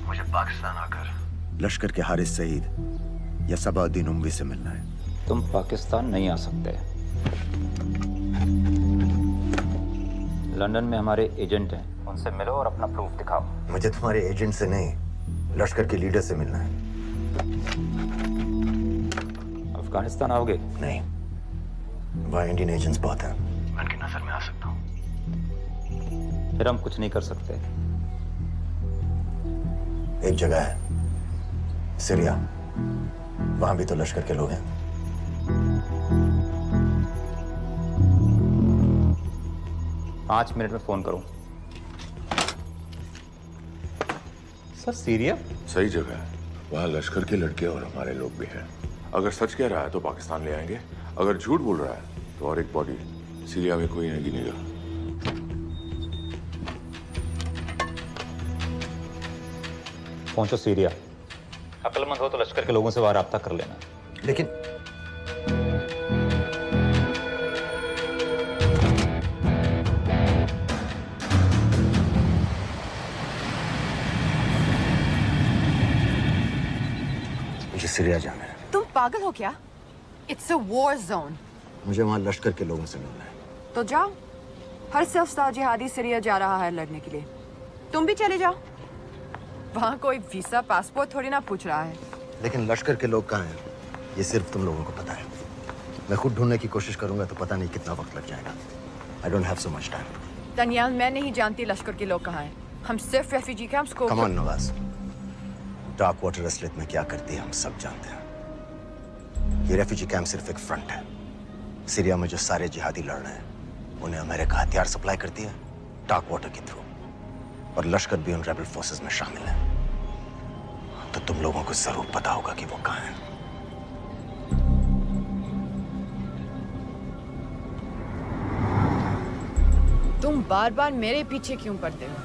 मुझे पाकिस्तान आकर लश्कर के हारिस सईद या सबाउद्दीन उमवी से मिलना है। तुम पाकिस्तान नहीं आ सकते। लंदन में हमारे एजेंट हैं, उनसे मिलो और अपना प्रूफ दिखाओ। मुझे तुम्हारे एजेंट से नहीं, लश्कर के लीडर से मिलना है। अफगानिस्तान आओगे? नहीं, वहाँ इंडियन एजेंट्स बहुत हैं। मैं उनकी नजर में आ सकता हूँ। फिर हम कुछ नहीं कर सकते। एक जगह है, सीरिया, वहां भी तो लश्कर के लोग हैं। पाँच मिनट में फोन करूं। Sir, Syria? सही जगह है। वहाँ लश्कर के लड़के और हमारे लोग भी हैं। अगर सच कह रहा है तो पाकिस्तान ले आएंगे, अगर झूठ बोल रहा है तो और एक बॉडी सीरिया में कोई नहीं गिनेगा। पहुंचो सीरिया। अक्लमंद हो तो लश्कर के लोगों से वहां राब्ता कर लेना। लेकिन सीरिया जाना है। तुम पागल हो क्या? It's a war zone. मुझे वहां लश्कर के लोगों से मिलना है। तो जाओ। हर सफ्तार जिहादी सीरिया जा रहा है लड़ने के लिए। तुम भी चले जाओ। वहां कोई वीसा पासपोर्ट थोड़ी ना पूछ रहा है। लेकिन लश्कर के लोग कहाँ हैं? ये सिर्फ तुम लोगों को पता है। मैं खुद ढूंढने की कोशिश करूंगा तो पता नहीं कितना वक्त लग जाएगा। I don't have so much time. Daniyal, मैं नहीं जानती लश्कर के लोग कहाँ हैं। हम सिर्फ रेफ्यूजी कैंप्स को। Come on, Nawaz. Dark water असलियत में क्या करती है हम सब जानते हैं। ये रेफ्यूजी कैंप सिर्फ एक फ्रंट है। सीरिया में जो सारे जिहादी लड़ रहे हैं उन्हें अमेरिका हथियार सप्लाई करती है डार्क वाटर के थ्रू, और लश्कर भी उन रेबल फोर्सेस में शामिल है। तो तुम लोगों को जरूर पता होगा कि वो कहाँ है। तुम बार बार मेरे पीछे क्यों पड़ते हो?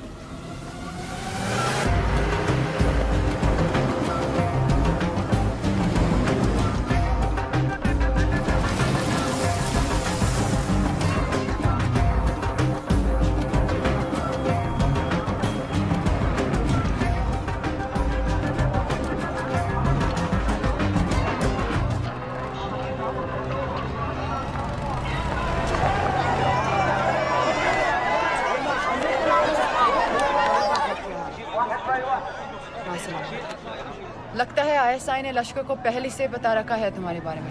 लगता है आईएसआई ने लश्कर को पहले से बता रखा है तुम्हारे बारे में।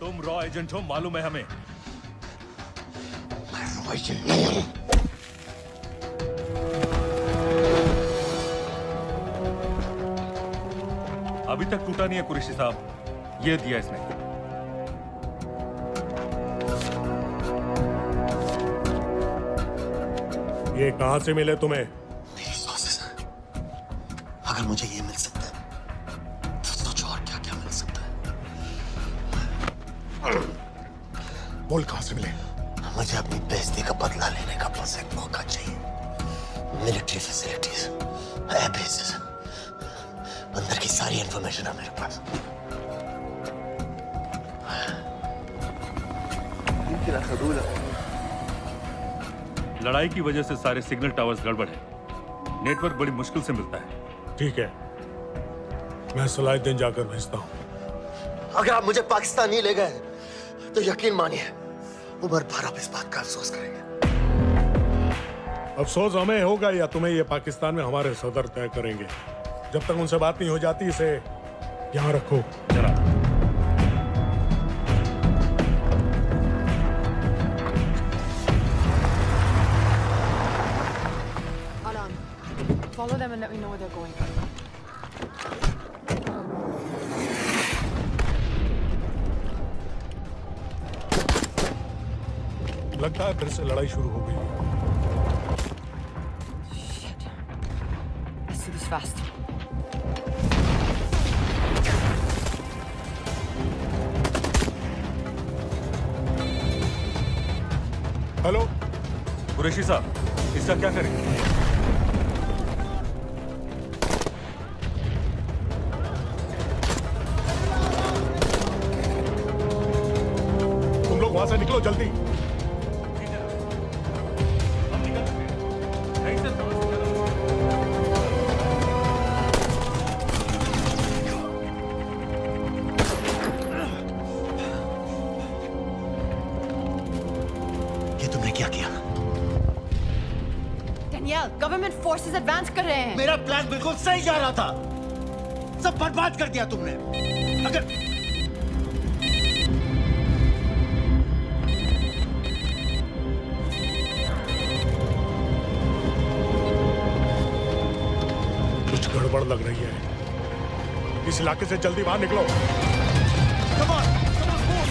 तुम रॉ एजेंट हो, मालूम है हमें। मैं रॉ एजेंट नहीं हूं। अभी तक टूटा नहीं है कुरैशी साहब। ये दिया इसने। ये कहां से मिले तुम्हें? मेरी सॉसेस हैं। अगर मुझे ये मिल सकता है तो सोचो और क्या क्या मिल सकता है। बोल कहां से मिले? मुझे अपनी बेइज्जती का बदला लेने का बस एक मौका चाहिए। मिलिट्री फैसिलिटीज, एयर बेसेस, अंदर की सारी इंफॉर्मेशन है मेरे पास। लड़ाई की वजह से सारे सिग्नल टावर्स गड़बड़ है। नेटवर्क बड़ी मुश्किल से मिलता है। ठीक है, मैं सलाहुद्दीन जाकर भेजता हूं। अगर आप मुझे पाकिस्तान नहीं ले गए तो यकीन मानिए उमर भर आप इस बात का अफसोस करेंगे। अफसोस हमें होगा या तुम्हें ये पाकिस्तान में हमारे सदर तय करेंगे। जब तक उनसे बात नहीं हो जाती इसे यहाँ रखो। जरा Follow them and let me know where they're going. लगता है फिर से लड़ाई शुरू हो गई। Shit. Let's do this fast. Hello Qureshi साहब, इसका क्या करें? वहां से निकलो जल्दी। तुमने क्या किया? डेनियल, गवर्नमेंट फोर्सेस एडवांस कर रहे हैं। मेरा प्लान बिल्कुल सही जा रहा था, सब बर्बाद कर दिया तुमने। अगर कुछ गड़बड़ लग रही है, इस इलाके से जल्दी बाहर निकलो। Come on, move.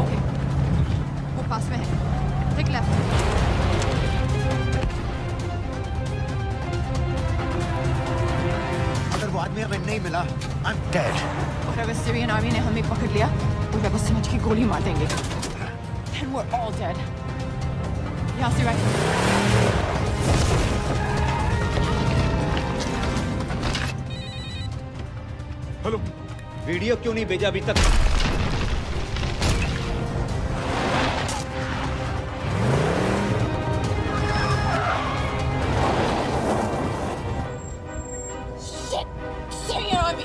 ओके, वो पास में है। Take left. अगर वो आदमी हमें नहीं मिला, I'm dead. और अगर सीरियन आर्मी ने हमें पकड़ लिया तो वे बस समझ के गोली मार देंगे। Then we're all dead. यहाँ से राइट। हेलो, वीडियो क्यों नहीं भेजा अभी तक? Syrian army.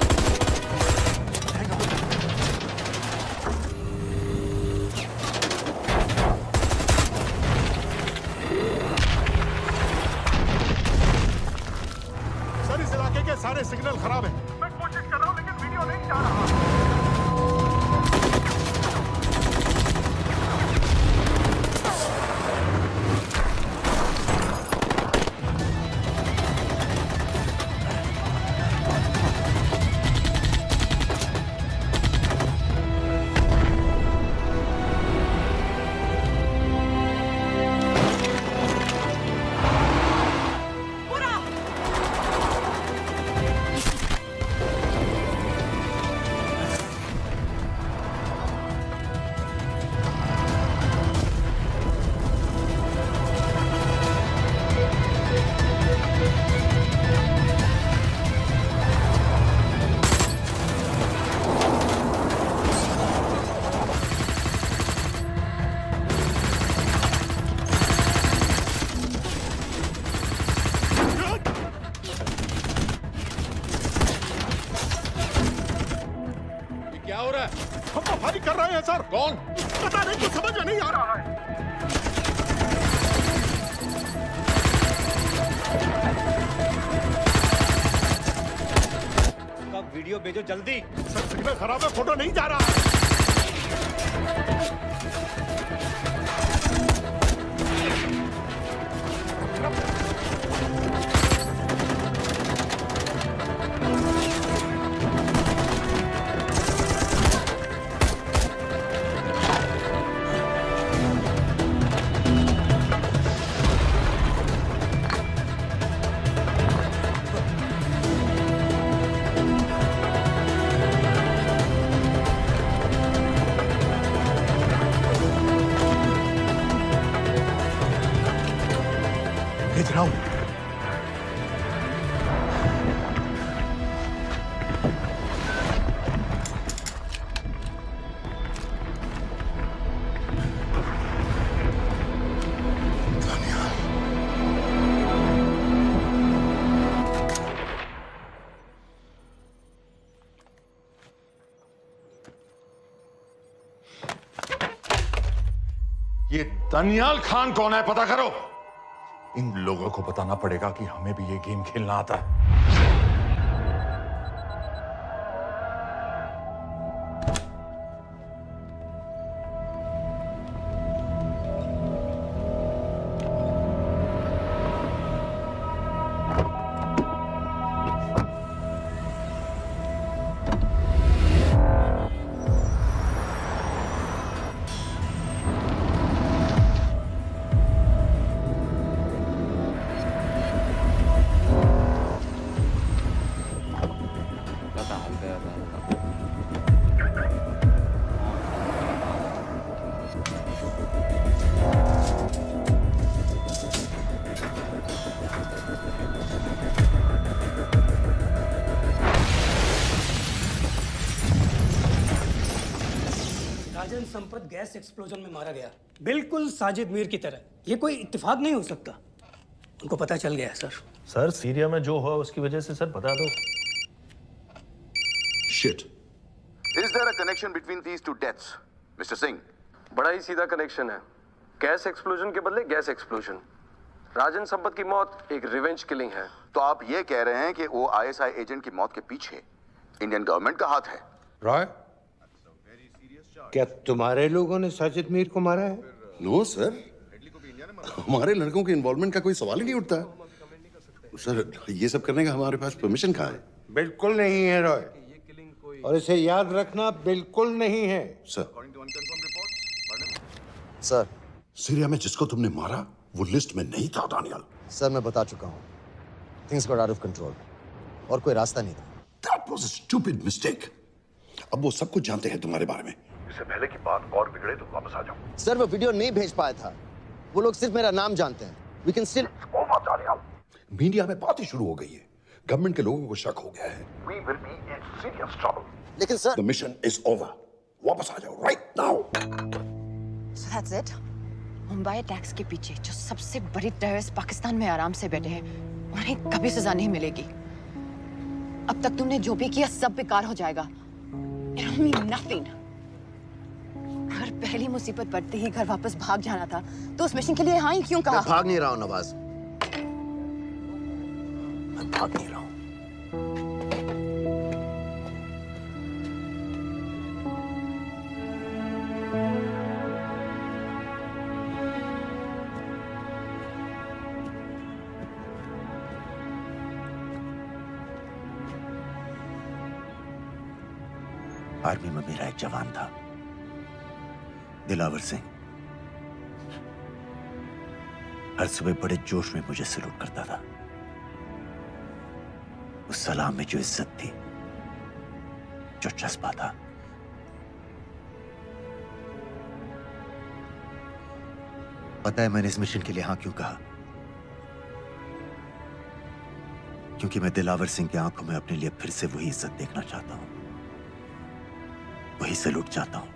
सर इस इलाके के सारे सिग्नल खराब हैं। मैं कोशिश कर रहा हूँ लेकिन वीडियो नहीं जा रहा। क्या हो रहा है? हम तो फायरिंग कर रहे हैं सर। कौन? पता नहीं, कुछ समझ में नहीं आ रहा है। उसका वीडियो भेजो जल्दी। सर सिग्नल खराब है, फोटो नहीं जा रहा है। भेज रहा हूं। ये दानियाल खान कौन है, पता करो। इन लोगों को बताना पड़ेगा कि हमें भी ये गेम खेलना आता है। राजन संपत गैस एक्सप्लोजन में मारा गया, बिल्कुल साजिद मीर की तरह। ये कोई इत्तेफाक नहीं हो सकता। उनको पता चल गया है सर। सर सीरिया में जो हुआ उसकी वजह से सर बता दो। Shit. Is there a connection between these two deaths, Mr. Singh? बड़ा ही सीधा कनेक्शन है। गैस एक्सप्लोजन के बदले गैस एक्सप्लोजन। राजन संपत की मौत एक रिवेंज किलिंग है। तो आप ये कह रहे हैं कि वो आईएसआई एजेंट की मौत के पीछे इंडियन गवर्नमेंट का हाथ है? रॉय, क्या तुम्हारे लोगों ने साजिद मीर को मारा है? नो सर, हमारे लड़कों के इन्वॉल्वमेंट का कोई सवाल ही नहीं उठता। सर, ये सब करने का हमारे पास परमिशन कहाँ है? बिल्कुल नहीं है रॉय, और इसे याद रखना बिल्कुल नहीं है। सर, सीरिया में जिसको तुमने मारा वो लिस्ट में नहीं था दानियल। सर मैं बता चुका हूँ, things got out of control और कोई रास्ता नहीं था। That was a stupid mistake. अब वो सब कुछ जानते हैं तुम्हारे बारे में। इससे पहले की बात और बिगड़े तो वापस आ जाओ। सर वो वीडियो नहीं भेज पाया था, वो लोग सिर्फ मेरा नाम जानते हैं। We can still... मीडिया में बातें शुरू हो गई है, गवर्नमेंट के लोगों को शक हो गया है। We will be in serious trouble. लेकिन sir, The mission is over. वापस आ जाओ right now. So that's it? Mumbai tax के पीछे जो सबसे बड़ी टेररिस्ट पाकिस्तान में आराम से बैठे हैं, उन्हें कभी सजा नहीं मिलेगी। अब तक तुमने जो भी किया सब बेकार हो जाएगा। It'll mean nothing. अगर पहली मुसीबत पड़ते ही घर वापस भाग जाना था, तो उस मिशन के लिए हाँ ही क्यों कहा? मैं भाग नहीं रहा हूँ नवाज, मैं भाग नहीं रहा हूँ। आर्मी में मेरा एक जवान था, दिलावर सिंह। हर सुबह बड़े जोश में मुझे सलूट करता था। उस सलाम में जो इज्जत थी, जो जज्बा था, पता है मैंने इस मिशन के लिए हाँ क्यों कहा? क्योंकि मैं दिलावर सिंह की आंखों में अपने लिए फिर से वही इज्जत देखना चाहता हूं, वही सलूट चाहता हूं,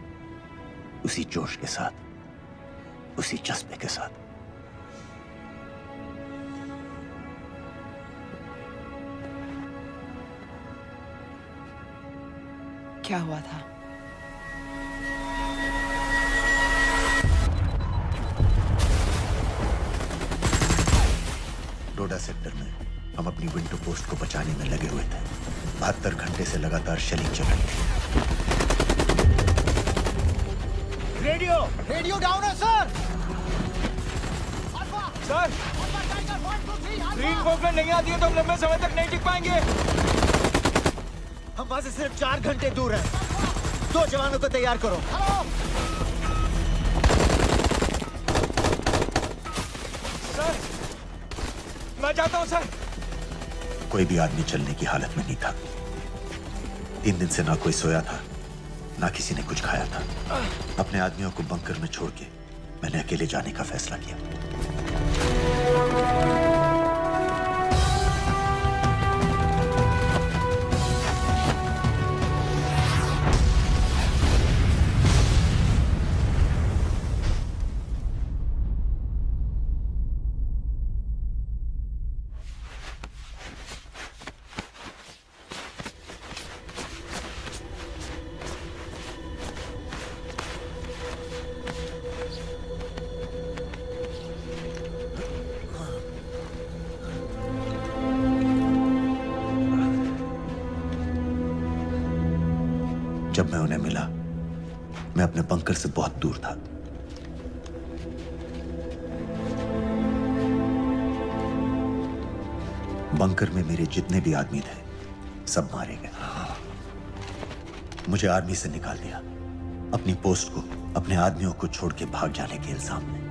उसी जोश के साथ, उसी जज्बे के साथ। क्या हुआ था? डोडा सेक्टर में हम अपनी विंडो पोस्ट को बचाने में लगे हुए थे। 72 घंटे से लगातार शेलिंग चल रही थी। रेडियो डाउन है सर। सर, रीइंफोर्समेंट नहीं आती है तो हम लंबे समय तक नहीं टिक पाएंगे। हम वहां से सिर्फ 4 घंटे दूर हैं। 2 जवानों को तैयार करो। सर, मैं जाता हूं सर। कोई भी आदमी चलने की हालत में नहीं था। 3 दिन से ना कोई सोया था, ना किसी ने कुछ खाया था। अपने आदमियों को बंकर में छोड़ के मैंने अकेले जाने का फैसला किया। जब मैं उन्हें मिला, मैं अपने बंकर से बहुत दूर था। बंकर में मेरे जितने भी आदमी थे, सब मारे गए। मुझे आर्मी से निकाल दिया, अपनी पोस्ट को, अपने आदमियों को छोड़ के भाग जाने के इल्जाम में।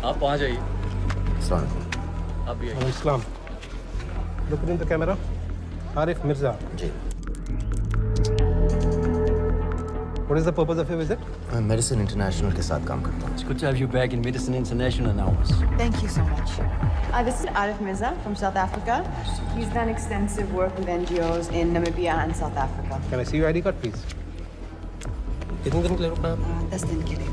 आप वहाँ जाइए। आप भी आइए। Islam, look in the camera. Arif Mirza ji. What is the purpose of your visit? मैं मेडिसिन इंटरनेशनल के साथ काम करता हूँ. It's good to have you back in Medicine International now. Thank you so much. This is Arif Mirza from South Africa. He's done extensive work with NGOs in Namibia and South Africa. Can I see your ID card, please? कितने दिन के लिए रुकना है? 10 दिन के लिए.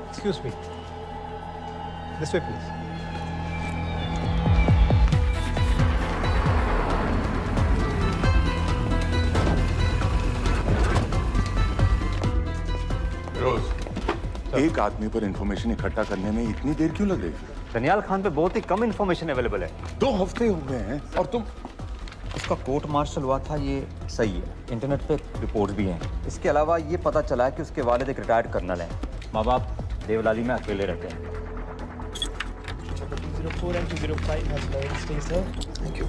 Excuse me. This way, please. एक आदमी पर इंफॉर्मेशन इकट्ठा करने में इतनी देर क्यों लग रही है? दनियाल खान पे बहुत ही कम इंफॉर्मेशन अवेलेबल है. 2 हफ्ते हो गए हैं और तुम. उसका कोर्ट मार्शल हुआ था, ये सही है. इंटरनेट पे रिपोर्ट भी हैं. इसके अलावा ये पता चला है कि उसके वालिद एक रिटायर्ड कर्नल हैं. माँ बाप देवलाली में अकेले रहते हैं. 204 and 205 has loaded. Stay, sir. Thank you.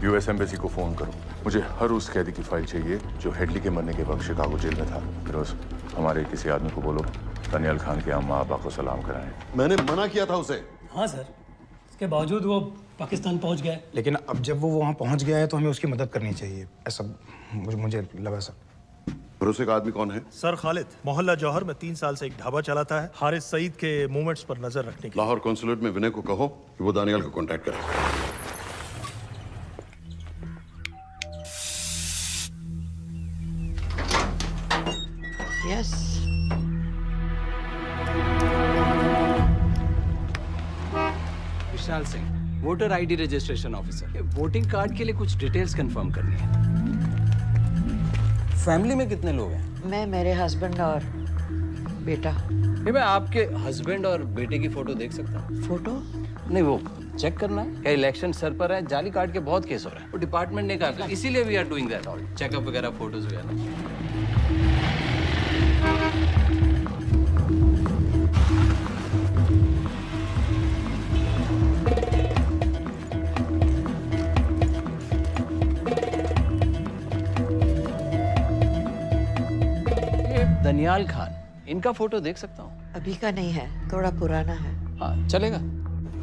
US embassy को फोन करो. मुझे हर उस कैदी की फाइल चाहिए जो हेडली के मरने के वक्त शिकागो जेल में था. फिरोज, हमारे किसी आदमी को बोलो दानियाल खान के अम्मा अब्बा को सलाम कराएं. मैंने मना किया था उसे. हाँ सर, इसके बावजूद वो पाकिस्तान पहुंच गया. लेकिन अब जब वो वहाँ पहुँच गया है तो हमें उसकी मदद करनी चाहिए, ऐसा मुझे लगा सर. भरोसे का आदमी कौन है? सर खालिद. मोहल्ला जौहर में 3 साल से एक ढाबा चलाता है. हारिस सईद के मूवमेंट्स पर नजर रखने के. लाहौर कॉन्सुलेट में विनय को कहो कि वो दानियाल को कांटेक्ट करे. Yes. Vishal Singh, voter ID registration officer. Voting card के लिए कुछ डिटेल्स कंफर्म करनी है. फैमिली में कितने लोग हैं? मैं, मेरे हस्बैंड और बेटा. ये मैं आपके हस्बैंड और बेटे की फोटो देख सकता हूँ? फोटो? नहीं, वो चेक करना है. क्या इलेक्शन सर पर है? जाली कार्ड के बहुत केस हो रहे हैं. वो डिपार्टमेंट ने कहा, इसीलिए we are doing that all. Checkup वगैरह, फोटोज वगैरह. दनियाल खान, इनका फोटो देख सकता हूँ? अभी का नहीं है, थोड़ा पुराना है. हाँ, चलेगा.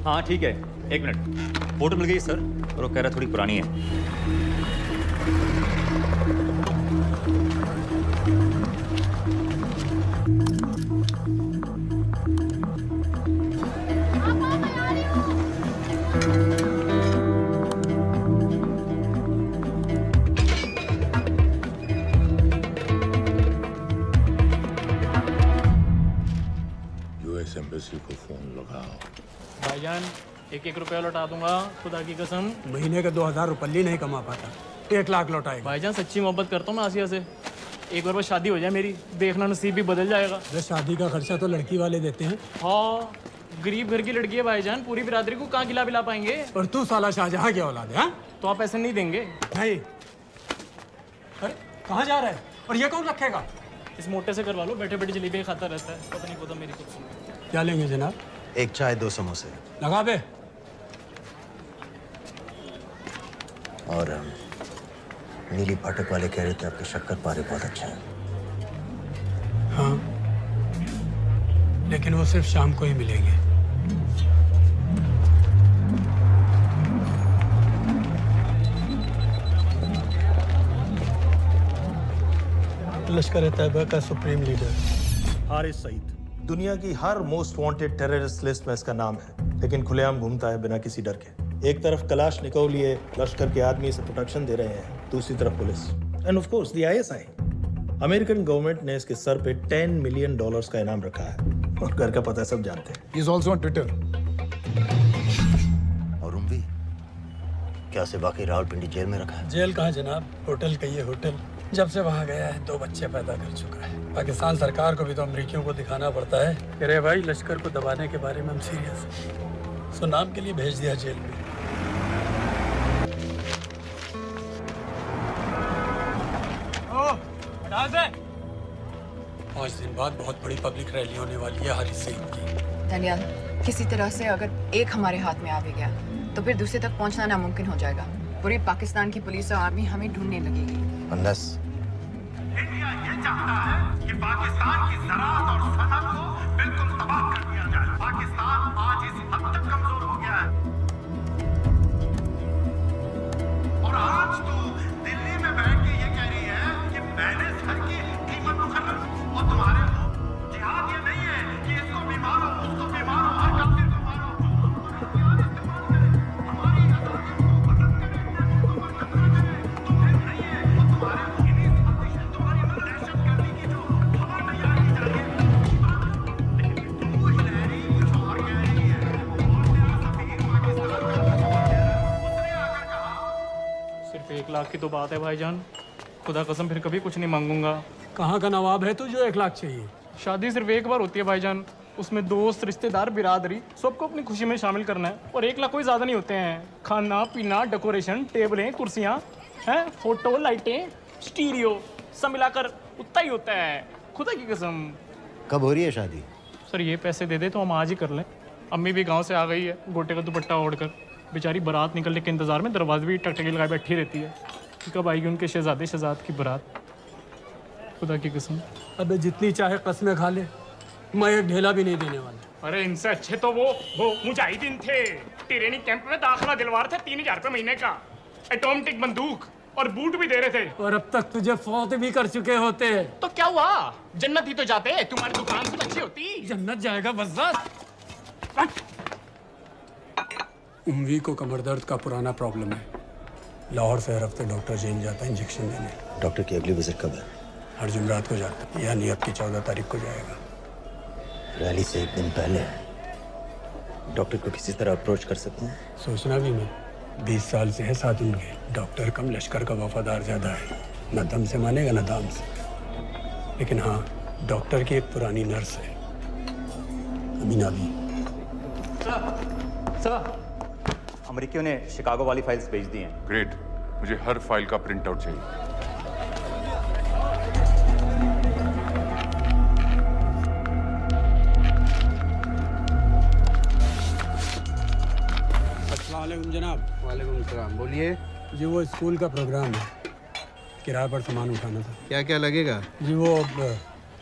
हाँ ठीक है. 1 मिनट. फोटो मिल गई सर. और वो कह रहा थोड़ी पुरानी है. यूएस एम्बेसी को फोन लगाओ. भाईजान, 1-1 रुपया लौटा दूंगा, खुदा की कसम. महीने के 2000 रुपये नहीं कमा पाता, 1 लाख लौटाएगा. भाईजान सच्ची मोहब्बत करता हूँ मैं आसिया से. एक बार बस शादी हो जाए मेरी, देखना नसीब भी बदल जाएगा. अरे शादी का खर्चा तो लड़की वाले देते हैं. हाँ, गरीब घर की लड़की है भाईजान, पूरी बिरादरी को कहाँ खिला पाएंगे. और तू साला शाहजहां की औलाद है. हाँ? तो आप ऐसे नहीं देंगे? नहीं. अरे कहाँ जा रहा है? और ये कौन रखेगा? इस मोटे से करवा लो, बैठे बैठे जलेबी खाता रहता है. पता नहीं पता मेरी कुछ. क्या लेंगे जनाब? 1 चाय 2 समोसे. लगा बे. और नीली पाठक वाले कह रहे थे आपके शक्कर पारे बहुत अच्छा है. हाँ, लेकिन वो सिर्फ शाम को ही मिलेंगे. लश्कर तैयबा का सुप्रीम लीडर हारिस सईद. दुनिया की हर मोस्ट वांटेड टेररिस्ट लिस्ट में इसका नाम है, लेकिन खुलेआम घूमता है बिना किसी डर के. एक तरफ कलाशनिकोव लिए लश्कर के आदमी इसे प्रोटेक्शन दे रहे हैं, दूसरी तरफ police end of course the ISI. American government ने इसके सर पे $10 मिलियन का इनाम रखा है, और घर का पता सब जानते हैं. He is also on Twitter. और उम्वी, क्या से बाकी रावलपिंडी जेल में रखा है? जेल कहाँ जनाब, होटल कहिए होटल. जब से वहाँ गया है 2 बच्चे पैदा कर चुका है. पाकिस्तान सरकार को भी तो अमरीकियों को दिखाना पड़ता है. अरे भाई, लश्कर को दबाने के बारे में हम सीरियस हैं. सो नाम के लिए भेज दिया जेल में. हटा दे. 5 दिन बाद बहुत बड़ी पब्लिक रैली होने वाली है हारिस सईद की. दनियाल, किसी तरह से अगर एक हमारे हाथ में आ भी गया तो फिर दूसरे तक पहुंचना नामुमकिन हो जाएगा. पूरी पाकिस्तान की पुलिस और आर्मी हमें ढूंढने लगेगी. अनलेस इंडिया ये चाहता है कि पाकिस्तान की ज़राअत और सनअत को बिल्कुल तबाह कर दिया जाए. पाकिस्तान आज इस हद तक कमजोर हो गया है और आज तो दिल तो बात है भाईजान, खुदा कसम फिर कभी कुछ नहीं मांगूंगा। कहाँ का नवाब है तू जो 1 लाख चाहिए? शादी सिर्फ एक बार होती है भाईजान, उसमें दोस्त रिश्तेदार बिरादरी सबको अपनी खुशी में शामिल करना है, और 1 लाख कोई ज़्यादा नहीं होते हैं। खाना पीना, डेकोरेशन, टेबलें, कुर्सियाँ हैं, फोटो, लाइटें, स्टीरियो सब मिलाकर उतना ही होता है, खुदा की कसम। कब हो रही है शादी? सर ये पैसे दे दे तो हम आज ही कर लें। अम्मी भी गांव से आ गई है गोटे का दुपट्टा ओढ़कर, बेचारी बारात निकलने के इंतजार में दरवाजे भी टकटकी लगाए बैठी रहती है कि कब आएगी उनके शहजाद की बारात, खुदा की कसम। अबे जितनी चाहे कस्में खा ले, मैं एक ढेला भी नहीं देने वाला। अरे इनसे अच्छे तो वो मुजाहिदीन थे, ट्रेनिंग कैंप में दाखिला दिलवा रहे थे, 3000 रुपये महीने का, एटॉमिक बंदूक और बूट भी दे रहे थे। और अब तक तुझे फौत भी कर चुके होते। तो क्या हुआ, जन्नत ही तो जाते, तुम्हारी दुकान से अच्छी होती। जन्नत जाएगा बस। उम्वी को कमर दर्द का पुराना प्रॉब्लम है, लाहौर से हर हफ्ते डॉक्टर जेल जाता है इंजेक्शन देने। डॉक्टर की अगली विजिट कब है? हर जुमरात को जाता है, यानी अब की 14 तारीख को जाएगा। रैली से 1 दिन पहले डॉक्टर को किसी तरह अप्रोच कर सकते हैं? सोचना भी नहीं, 20 साल से है साथ उनके। डॉक्टर कम लश्कर का वफादार ज्यादा है, न दम से मानेगा न दाम से। लेकिन हाँ, डॉक्टर की एक पुरानी नर्स है, अमीना भी। सर, अमेरिकियों ने शिकागो वाली फाइल्स भेज दी हैं। ग्रेट, मुझे हर फाइल का प्रिंट आउट चाहिए। अस्सलाम वालेकुम जनाब। वालेकुम सलाम, बोलिए। जी वो स्कूल का प्रोग्राम है, किराए पर सामान उठाना था। क्या क्या लगेगा? जी वो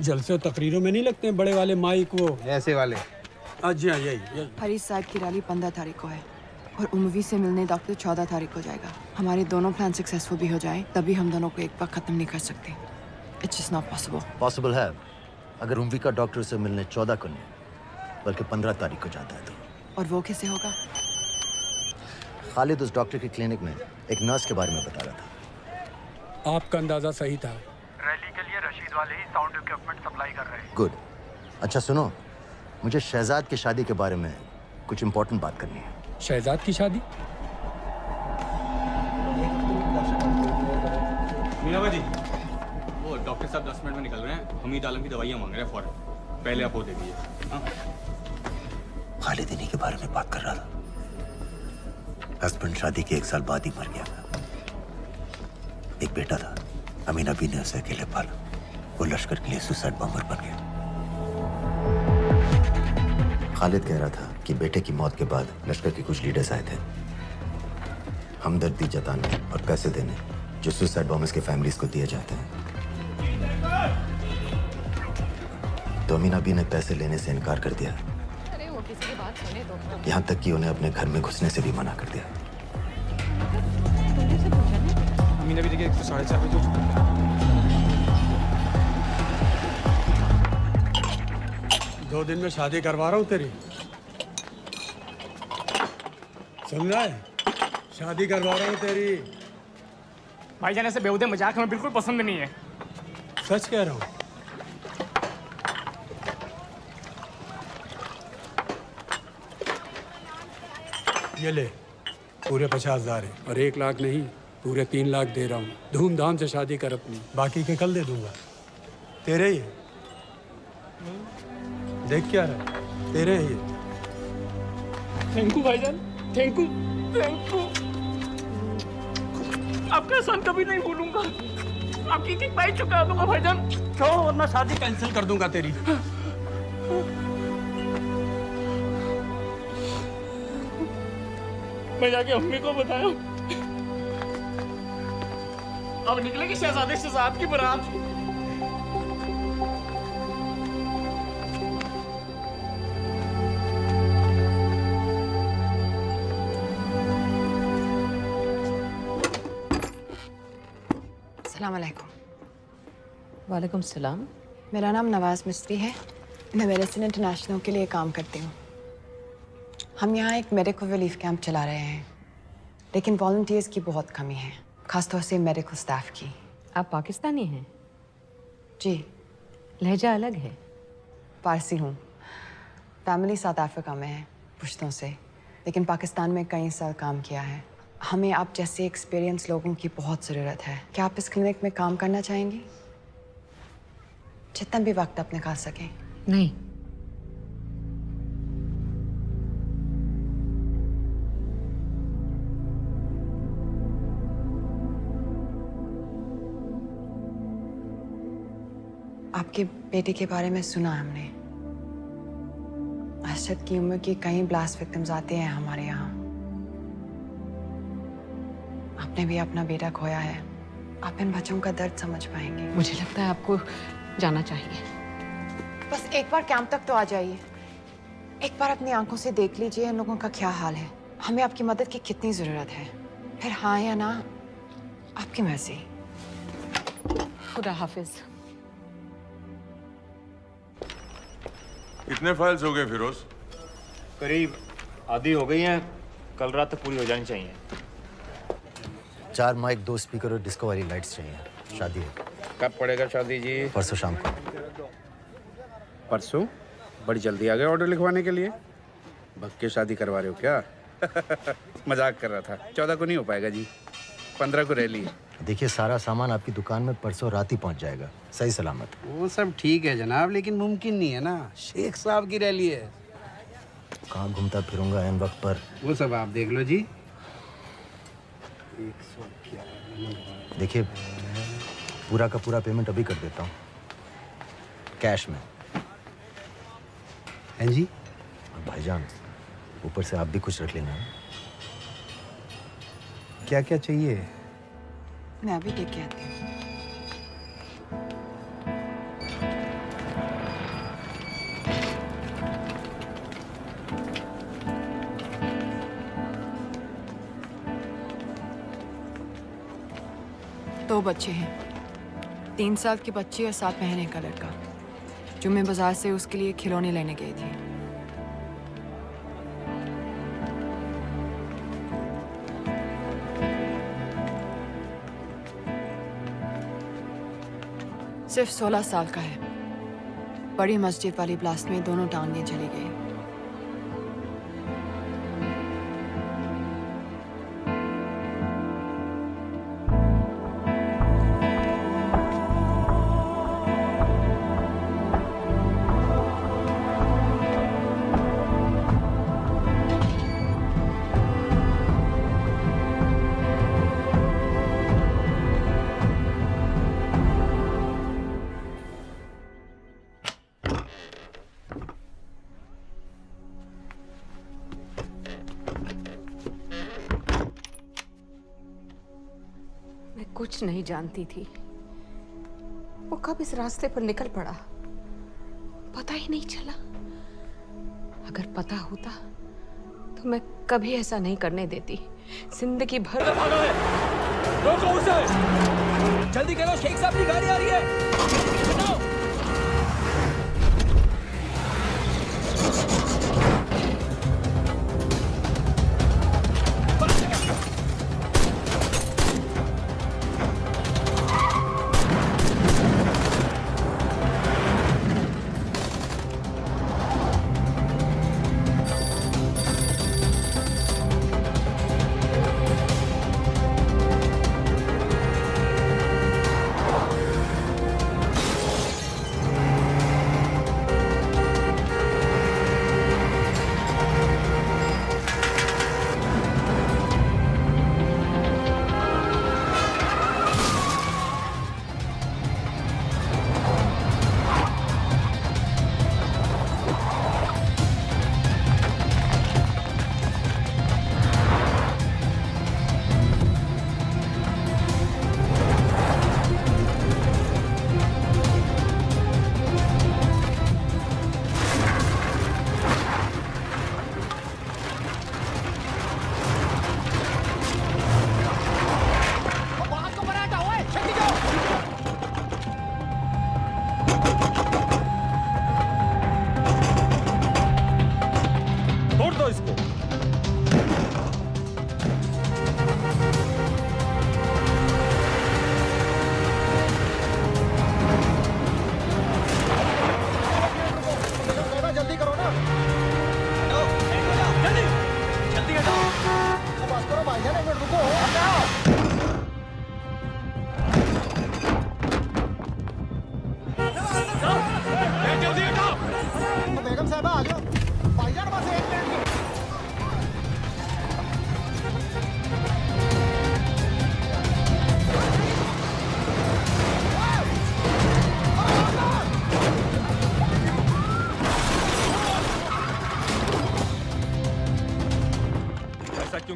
जलसे और तकरीरों में नहीं लगते हैं बड़े वाले माइक, वो ऐसे वाले? जी हाँ, यही। हरीश साहब की रैली 15 तारीख को है और उमवी से मिलने डॉक्टर 14 तारीख को जाएगा। हमारे दोनों प्लान सक्सेसफुल भी हो जाए तभी हम दोनों को एक बार खत्म नहीं कर सकते। It's just not possible. Possible है अगर उम्वी का डॉक्टर से मिलने 14 को नहीं बल्कि 15 तारीख को जाता है तो। और वो कैसे होगा? खालिद उस डॉक्टर की क्लिनिक में एक नर्स के बारे में बता रहा था। आपका अंदाजा सही था। रैली के लिए रशीद वाले ही साउंड इक्विपमेंट सप्लाई कर रहे हैं। गुड। अच्छा सुनो, मुझे शहजाद की शादी के बारे में कुछ इम्पोर्टेंट बात करनी है। शहजाद की शादी? मीना जी, वो डॉक्टर साहब 10 मिनट में निकल रहे हैं, हमीद आलम की दवाइयाँ मांग रहे हैं फौरन, पहले आप वो दे दीजिए। खालिद इन्हीं के बारे में बात कर रहा था। हस्बैंड शादी के 1 साल बाद ही मर गया था। एक बेटा था, अमीना भी ने उसे अकेले पाला। वो लश्कर के लिए सुसाइड बॉम्बर बन गया। खालिद कह रहा था कि बेटे की मौत के बाद लश्कर के कुछ लीडर्स आए थे हमदर्दी जताने और पैसे देने, जो सुसाइड बॉम्बर्स के फैमिलीज को दिए जाते हैं। तो अमीना भी ने पैसे लेने से इनकार कर दिया। अरे वो किसी की बात सुने तो। यहाँ तक कि उन्हें अपने घर में घुसने से भी मना कर दिया। अमीना भी देखिए 4:30 बजे हो चुका है। 2 दिन में शादी करवा रहा हूँ तेरी, सुन रहा है? शादी करवा रहा हूँ तेरी। भाईजान ऐसे बेहुदे मजाक हमें बिल्कुल पसंद नहीं है। सच कह रहा हूँ। ये ले, पूरे 50,000 है और 1 लाख नहीं, पूरे 3 लाख दे रहा हूँ। धूमधाम से शादी कर अपनी, बाकी के कल दे दूंगा। तेरे ही है, देख क्या रहा है, तेरे ही है। थैंक यू भाईजान, थैंक यू, थैंक यू। आपका एहसान कभी नहीं भूलूंगा। आपकी एक बाई चुका दूंगा भाईजान। क्यों? वरना शादी कैंसिल कर दूंगा तेरी। मैं जाके अम्मी को बताया, अब निकलेगी शहजादे शहजाद की बारात। अस्सलाम वालेकुम। वालेकुम सलाम। मेरा नाम नवाज मिस्त्री है, मैं मेडिसिन इंटरनेशनल के लिए काम करती हूँ। हम यहाँ एक मेडिकल रिलीफ कैंप चला रहे हैं, लेकिन वॉलंटियर्स की बहुत कमी है, खासतौर से मेडिकल स्टाफ की। आप पाकिस्तानी हैं? जी। लहजा अलग है। पारसी हूँ, फैमिली साउथ अफ्रीका में है पुश्तों से, लेकिन पाकिस्तान में कई साल काम किया है। हमें आप जैसे एक्सपीरियंस लोगों की बहुत ज़रूरत है। क्या आप इस क्लिनिक में काम करना चाहेंगी? जितना भी वक्त आप निकाल सकें। नहीं। आपके बेटे के बारे में सुना हमने। अरशद की उम्र के कई ब्लास्ट विक्टिम्स आते हैं हमारे यहाँ। आपने भी अपना बेटा खोया है। आप इन बच्चों का दर्द समझ पाएंगे। मुझे लगता है आपको जाना चाहिए। बस एक बार कैंप तक तो आ जाइए। एक बार अपनी आंखों से देख लीजिए इन लोगों का क्या हाल है। हमें आपकी मदद की कितनी जरूरत है। फिर हाँ या ना आपकी मर्जी। खुदा हाफिज। कितने फाइल्स हो गए फिरोज? करीब आधी हो गई हैं। कल रात तक पूरी हो जानी चाहिए। 4 माइक, 2 स्पीकर और डिस्को वाली लाइट्स चाहिए। शादी है। कब पड़ेगा शादी जी? परसों शाम को। परसों? बड़ी जल्दी आ गए ऑर्डर लिखवाने के लिए। भग के शादी करवा रहे हो क्या? मजाक कर रहा था। 14 को नहीं हो पाएगा जी, 15 को रैली है। देखिए, सारा सामान आपकी दुकान में परसों रात ही पहुंच जाएगा, सही सलामत। वो सब ठीक है जनाब, लेकिन मुमकिन नहीं है ना। शेख साहब की रैली है। कहाँ घूमता फिरूंगा इन वक्त पर? वो सब आप देख लो जी। देखिए, पूरा का पूरा पेमेंट अभी कर देता हूँ, कैश में। हैं जी? और भाईजान, ऊपर से आप भी कुछ रख लेना। क्या क्या चाहिए? मैं अभी देख के आती हूँ। दो बच्चे हैं, 3 साल की बच्ची और 7 महीने का लड़का, जो मैं बाजार से उसके लिए खिलौने लेने गई थी। सिर्फ 16 साल का है। बड़ी मस्जिद वाली ब्लास्ट में दोनों टांगें चली गई। कुछ नहीं जानती थी वो कब इस रास्ते पर निकल पड़ा, पता ही नहीं चला। अगर पता होता तो मैं कभी ऐसा नहीं करने देती। जिंदगी भर रोको उसे! जल्दी करो, शेख साहब की गाड़ी आ रही है।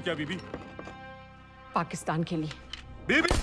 क्या बीबी? पाकिस्तान के लिए। बीबी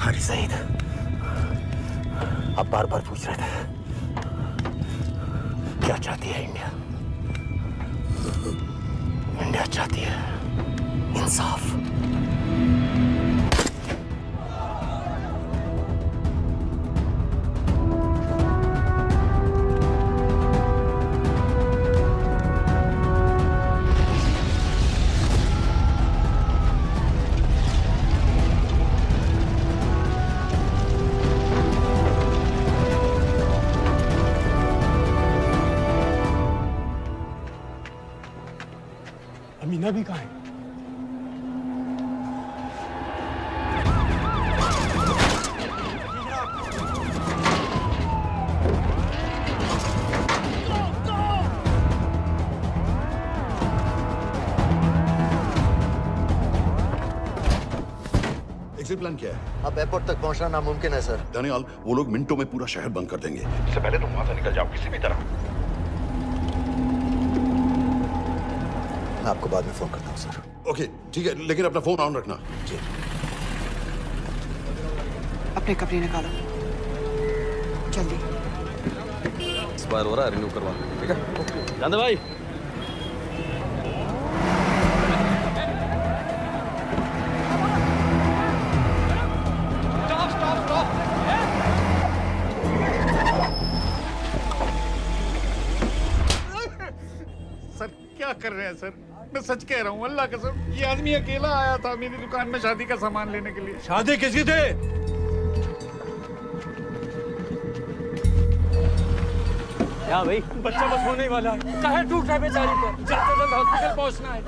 हारी सईद, आप बार बार पूछ रहे थे क्या चाहती है इंडिया? इंडिया चाहती है इंसाफ। अमीना भी कहाँ है? एग्जिट प्लान क्या है? अब एयरपोर्ट तक पहुंचना नामुमकिन है सर। दानियाल, वो लोग मिनटों में पूरा शहर बंद कर देंगे। इससे पहले तुम वहां से निकल जाओ किसी भी तरह। मैं आपको बाद में फोन करता हूँ सर। ओके ठीक है, लेकिन अपना फोन ऑन रखना। जी। अपने कपड़े निकालो जल्दी। एक्सपायर हो रहा है, रिन्यू करवा। ठीक है, जानते भाई। सर क्या कर रहे हैं सर? मैं सच कह रहा हूँ, अल्लाह कसम, ये आदमी अकेला आया था मेरी दुकान में शादी का सामान लेने के लिए। शादी किसकी थी? क्या भाई? बच्चा बस होने वाला है। काहे टूट रहा है बेचारी पर? जल्द से जल्द हॉस्पिटल पहुंचना है।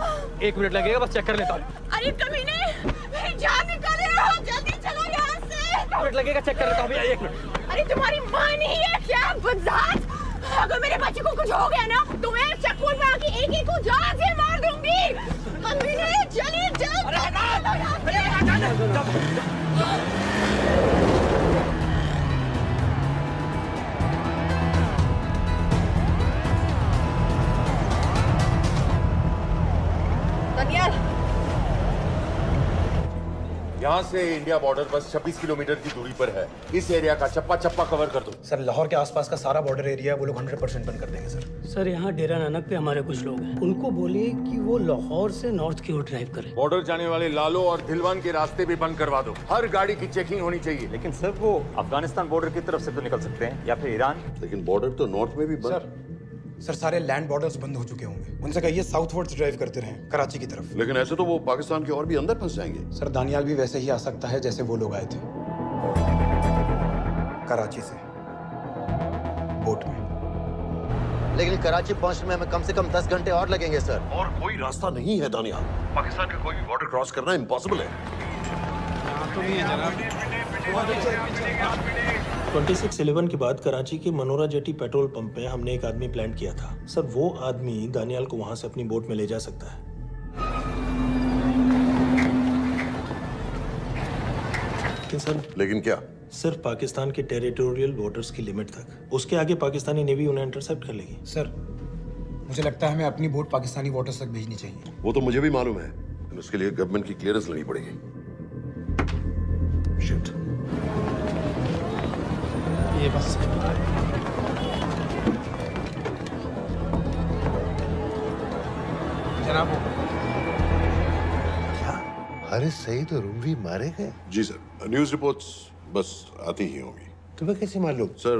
1 मिनट लगेगा, बस चेक कर लेता हूँ। अरे कमीने, मेरी जान निकाल रहे हो, जल्दी चलो यहाँ से। 1 मिनट लगेगा, चेक कर लेता हूँ भैया, 1 मिनट। अरे तुम्हारी माँ नहीं है क्या बदजात? अगर मेरे बच्चे को कुछ हो गया ना तो मैं चक्कू में आके एक को जान से मार दूंगी। कमीने चलिए जल्द। दानियाल, यहाँ से इंडिया बॉर्डर बस 26 किलोमीटर की दूरी पर है। इस एरिया का चप्पा चप्पा कवर कर दो। सर लाहौर के आसपास का सारा बॉर्डर एरिया वो लोग 100% बंद कर देंगे सर। सर यहाँ डेरा नानक पे हमारे कुछ लोग हैं, उनको बोलिए कि वो लाहौर से नॉर्थ की ओर ड्राइव करें। बॉर्डर जाने वाले लालो और दिलवान के रास्ते भी बंद करवा दो। हर गाड़ी की चेकिंग होनी चाहिए। लेकिन सर वो अफगानिस्तान बॉर्डर की तरफ से तो निकल सकते हैं, या फिर ईरान। लेकिन बॉर्डर तो नॉर्थ में भी बंद। सर सारे लैंड बॉर्डर्स बंद हो चुके होंगे। उनसे कहिए साउथवर्ड्स ड्राइव करते रहें, कराची की तरफ। लेकिन ऐसे तो वो पाकिस्तान के और भी अंदर फंस जाएंगे। सर दानियाल भी वैसे ही आ सकता है जैसे वो लोग आए थे, कराची से बोट में। लेकिन कराची पहुंचने में हमें कम से कम 10 घंटे और लगेंगे सर। और कोई रास्ता नहीं है दानियाल, पाकिस्तान का कोई भी बॉर्डर क्रॉस करना इम्पॉसिबल है। तो नहीं है जनाब। 26/11 के बाद कराची के मनोरा जेटी पेट्रोल पंप पे हमने एक आदमी प्लान किया था सर। वो आदमी दानियाल को वहां से अपनी बोट में ले जा सकता है। लेकिन क्या? सिर्फ पाकिस्तान के टेरिटोरियल वाटर्स की लिमिट तक। उसके आगे पाकिस्तानी नेवी उन्हें इंटरसेप्ट कर लेगी। सर मुझे लगता है हमें अपनी बोट पाकिस्तानी वाटर्स तक भेजनी चाहिए। वो तो मुझे भी मालूम है, लेकिन उसके लिए गवर्नमेंट की क्लियरेंस लेनी पड़ेगी। शिट। ये बस जनाब। हारिस सईद और उमरी मारे गए? जी सर, न्यूज़ रिपोर्ट्स बस आती ही होंगी। तुम्हें कैसे मालूम? सर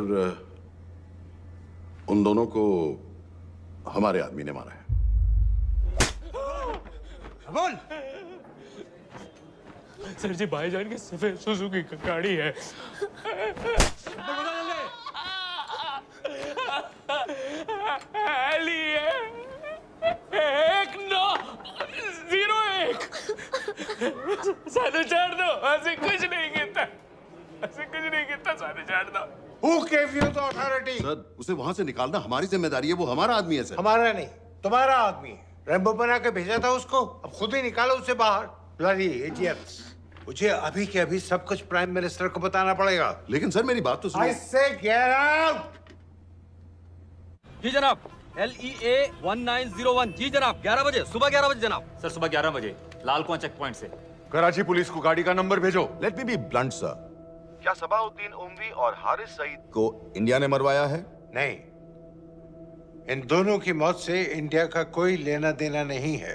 उन दोनों को हमारे आदमी ने मारा है। बोल। सर जी भाईजान की सफेद सुजुकी की गाड़ी है। साधु छोड़ दो, ऐसे कुछ नहीं कहता, ऐसे कुछ नहीं कहता, साधु छोड़ दो। Who gave you the authority? Sir उसे वहां से निकालना हमारी जिम्मेदारी है, वो हमारा आदमी है सर। हमारा नहीं, तुम्हारा आदमी है। रैम्बो बना के भेजा था उसको, अब खुद ही निकालो उसे बाहर। Bloody idiots! मुझे अभी के अभी सब कुछ प्राइम मिनिस्टर को बताना पड़ेगा। लेकिन सर मेरी बात तो सुनो। I say get out! जी जनाब। LEA 1901। जी जनाब, 11 बजे, सुबह 11 बजे जनाब। सर सुबह 11 बजे लाल कुआं चेक पॉइंट से। कराची पुलिस को गाड़ी का नंबर भेजो। Let me be blunt sir, क्या सबाउद्दीन उमवी और हारिस सईद को इंडिया ने मरवाया है? नहीं, इन दोनों की मौत से इंडिया का कोई लेना देना नहीं है।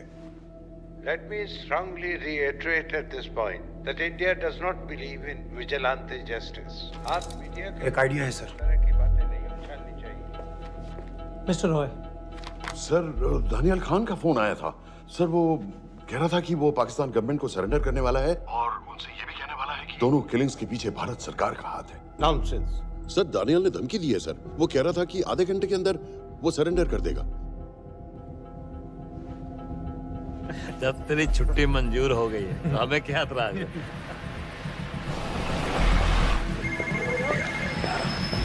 Let me strongly reiterate at this point that India does not believe in vigilante justice. आप मीडिया एक आइडिया है सर। की बातें नहीं उछालनी चाहिए। मिस्टर रॉय। सर दानियाल खान का फोन आया था सर, वो कह रहा था कि वो पाकिस्तान गवर्नमेंट को सरेंडर करने वाला है और उनसे ये भी कहने वाला है कि दोनों किलिंग्स के पीछे भारत सरकार का हाथ है। नॉनसेंस। सर दानियाल ने धमकी दी है सर, वो कह रहा था कि आधे घंटे के अंदर वो सरेंडर कर देगा। जब तेरी छुट्टी मंजूर हो गई है तो हमें क्या एतराज है?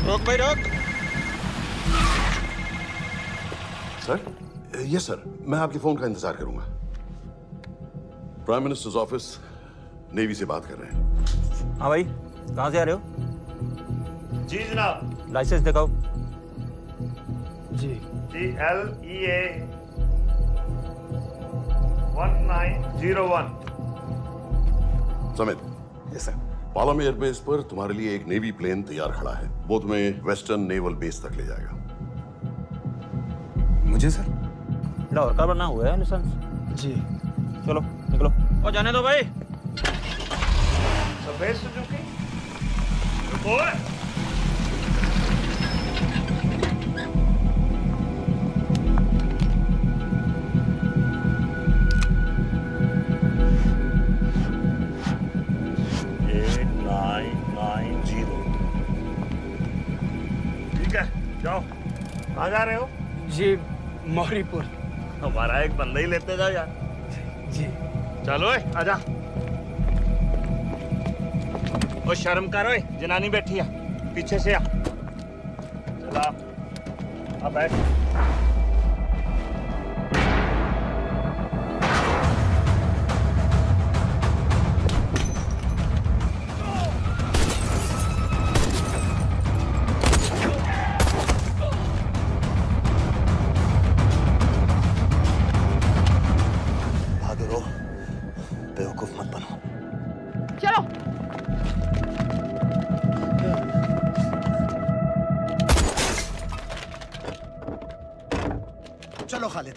रोक भाई रोक। सर यस सर, मैं आपके फोन का इंतजार करूंगा। प्राइम मिनिस्टर्स ऑफिस नेवी से बात कर रहे हैं। हाँ भाई, कहाँ से आ रहे हो? जी जनाब। लाइसेंस दिखाओ। जी जी LEA 1901। Samit. Yes sir. Palam airbase पर तुम्हारे लिए एक नेवी प्लेन तैयार खड़ा है, वो तुम्हें वेस्टर्न नेवल बेस तक ले जाएगा। मुझे सर? लाहौर का बना हुआ है लाइसेंस। जी चलो निकलो। और जाने दो भाई। सफेद सुजुकी। रुको। 8990। ठीक है, जाओ। कहाँ जा रहे हो? जी मौरीपुर। हमारा एक बंदा ही लेते जाओ यार। जी चलो आजा। ओ शर्म कर, ओए जनानी बैठी है, पीछे से आ। चला अब बैठ। बेवकूफ मत बनो। चलो। चलो खालिद।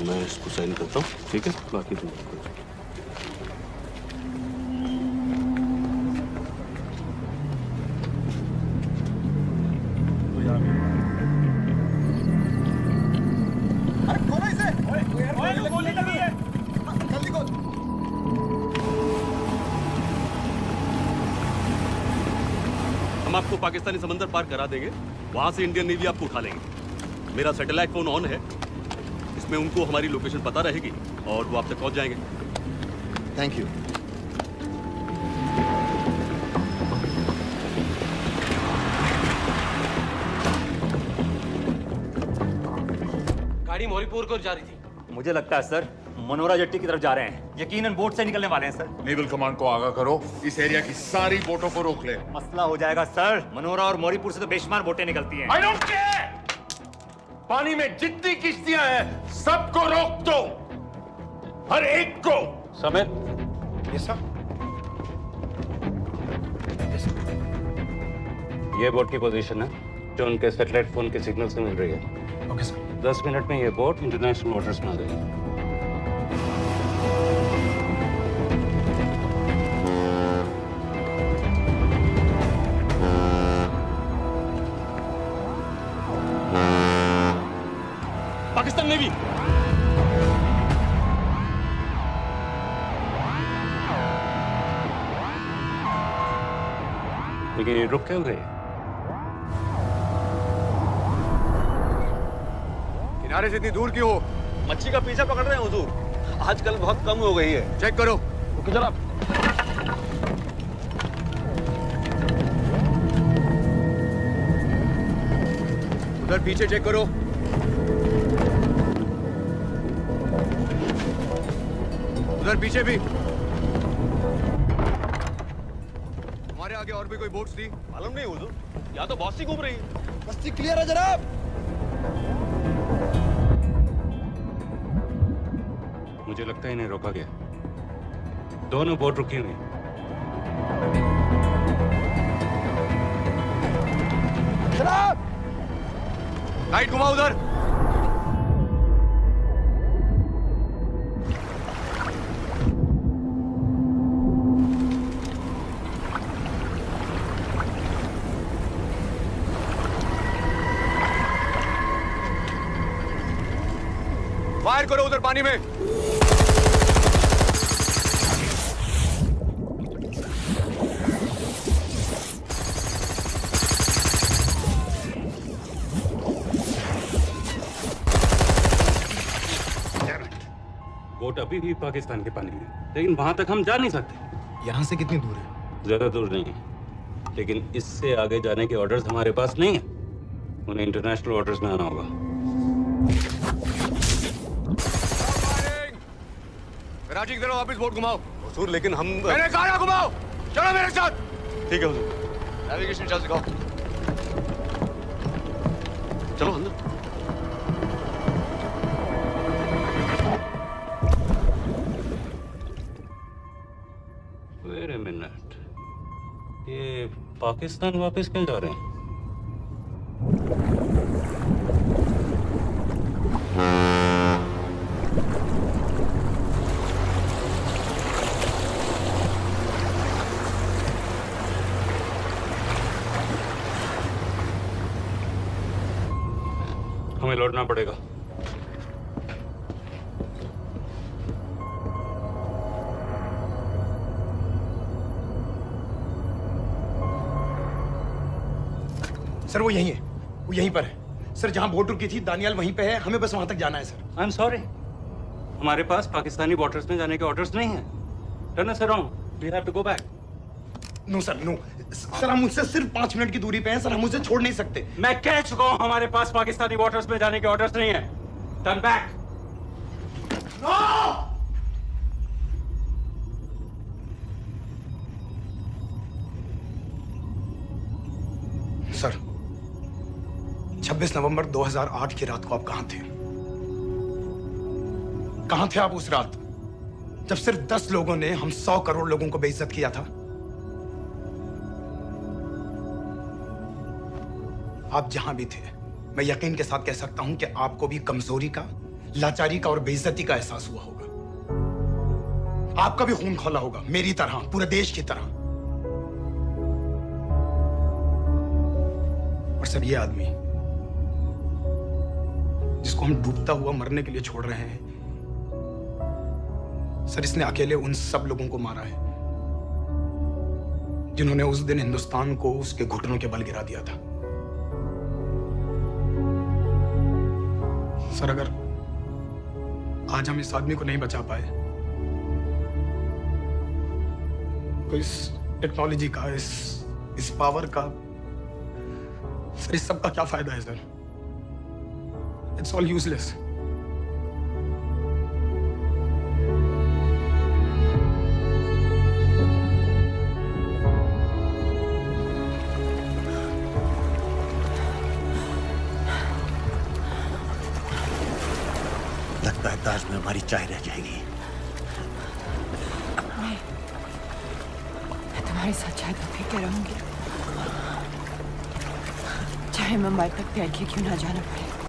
मैं इसको साइन करता हूँ, ठीक है? बाकी तुम हम आपको पाकिस्तानी समंदर पार करा देंगे, वहां से इंडियन नेवी आपको उठा लेंगे। मेरा सैटेलाइट फोन ऑन है, इसमें उनको हमारी लोकेशन पता रहेगी और वो आप तक पहुंच जाएंगे। Thank you. गाड़ी मौरीपुर को जा रही थी। मुझे लगता है सर मनोरा जेट्टी की तरफ जा रहे हैं। यकीनन बोट से निकलने वाले हैं सर। नेवल कमांड को आगाह करो, इस एरिया की सारी बोटों को रोक ले। मसला हो जाएगा सर। मनोरा और मौरीपुर से तो बेशुमार बोटें निकलती हैं। I don't care! पानी में जितनी किश्तियां हैं सबको रोक दो, हर एक को। समेत ये सब ये बोट की पोजीशन है जो उनके सैटेलाइट फोन के सिग्नल से मिल रही है। Okay sir. 10 मिनट में ये बोट इंटरनेशनल वाटर्स में आ जाएगी। पाकिस्तान नेवी लेकिन ये रुक क्यों गए? किनारे से इतनी दूर क्यों हो? मच्छी का पीछा पकड़ रहे हैं हुजूर। आजकल बहुत कम हो गई है। चेक करो। ओके जनाब। उधर पीछे चेक करो। उधर पीछे भी। हमारे आगे और भी कोई बोट्स थी? मालूम नहीं हुजूर, यहाँ तो बहुत सी घूम रही है। बस्ती क्लियर है जनाब। मुझे लगता है इन्हें रोका गया। दोनों बोट रुकी हुई। जनाब! लाइट घुमाओ उधर। फायर करो उधर पानी में। बोट अभी भी पाकिस्तान के पानी में, लेकिन वहां तक हम जा नहीं सकते। यहाँ से कितनी दूर है? ज्यादा दूर नहीं है, लेकिन इससे आगे जाने के ऑर्डर्स हमारे पास नहीं है। उन्हें इंटरनेशनल वाटर्स में आना होगा। राजी की तरफ वापस बोट घुमाओ। हुजूर लेकिन हम मैंने कहा ना घुमाओ। चलो मेरे साथ। ठीक है हुजूर। नेविगेशन चार्ज दिखाओ। चलो अंदर। वेट अ मिनट, ये पाकिस्तान वापस क्यों जा रहे हैं? हमें लौटना पड़ेगा। सर वो यहीं है, वो यहीं पर है। सर जहां बोट रुकी थी दानियाल वहीं पे है, हमें बस वहां तक जाना है सर। आई एम सॉरी, हमारे पास पाकिस्तानी वाटर्स में जाने के ऑर्डर्स नहीं है। Turn us around, we have to go back. No sir no sir, हम मुझसे सिर्फ 5 मिनट की दूरी पे हैं सर, हम उसे छोड़ नहीं सकते। मैं कह चुका हूं हमारे पास पाकिस्तानी वाटर्स में जाने के ऑर्डर्स नहीं है। Turn back. सर 26 नवंबर 2008 की रात को आप कहां थे? कहां थे आप उस रात जब सिर्फ 10 लोगों ने हम 100 करोड़ लोगों को बेइज्जत किया था? आप जहां भी थे, मैं यकीन के साथ कह सकता हूं कि आपको भी कमजोरी का, लाचारी का और बेइज्जती का एहसास हुआ होगा। आपका भी खून खौला होगा, मेरी तरह, पूरे देश की तरह। और सब ये आदमी जिसको हम डूबता हुआ मरने के लिए छोड़ रहे हैं, सर इसने अकेले उन सब लोगों को मारा है जिन्होंने उस दिन हिंदुस्तान को उसके घुटनों के बल गिरा दिया था। सर, अगर आज हम इस आदमी को नहीं बचा पाए तो इस टेक्नोलॉजी का, इस पावर का, सर इस सब का क्या फायदा है सर? It's all useless. लगता है ताज में हमारी चाय रह जाएगी। मैं तुम्हारे साथ चाय तो पी के रहूंगी, चाहे मुंबई तक तैर के क्यों ना जाना पड़े।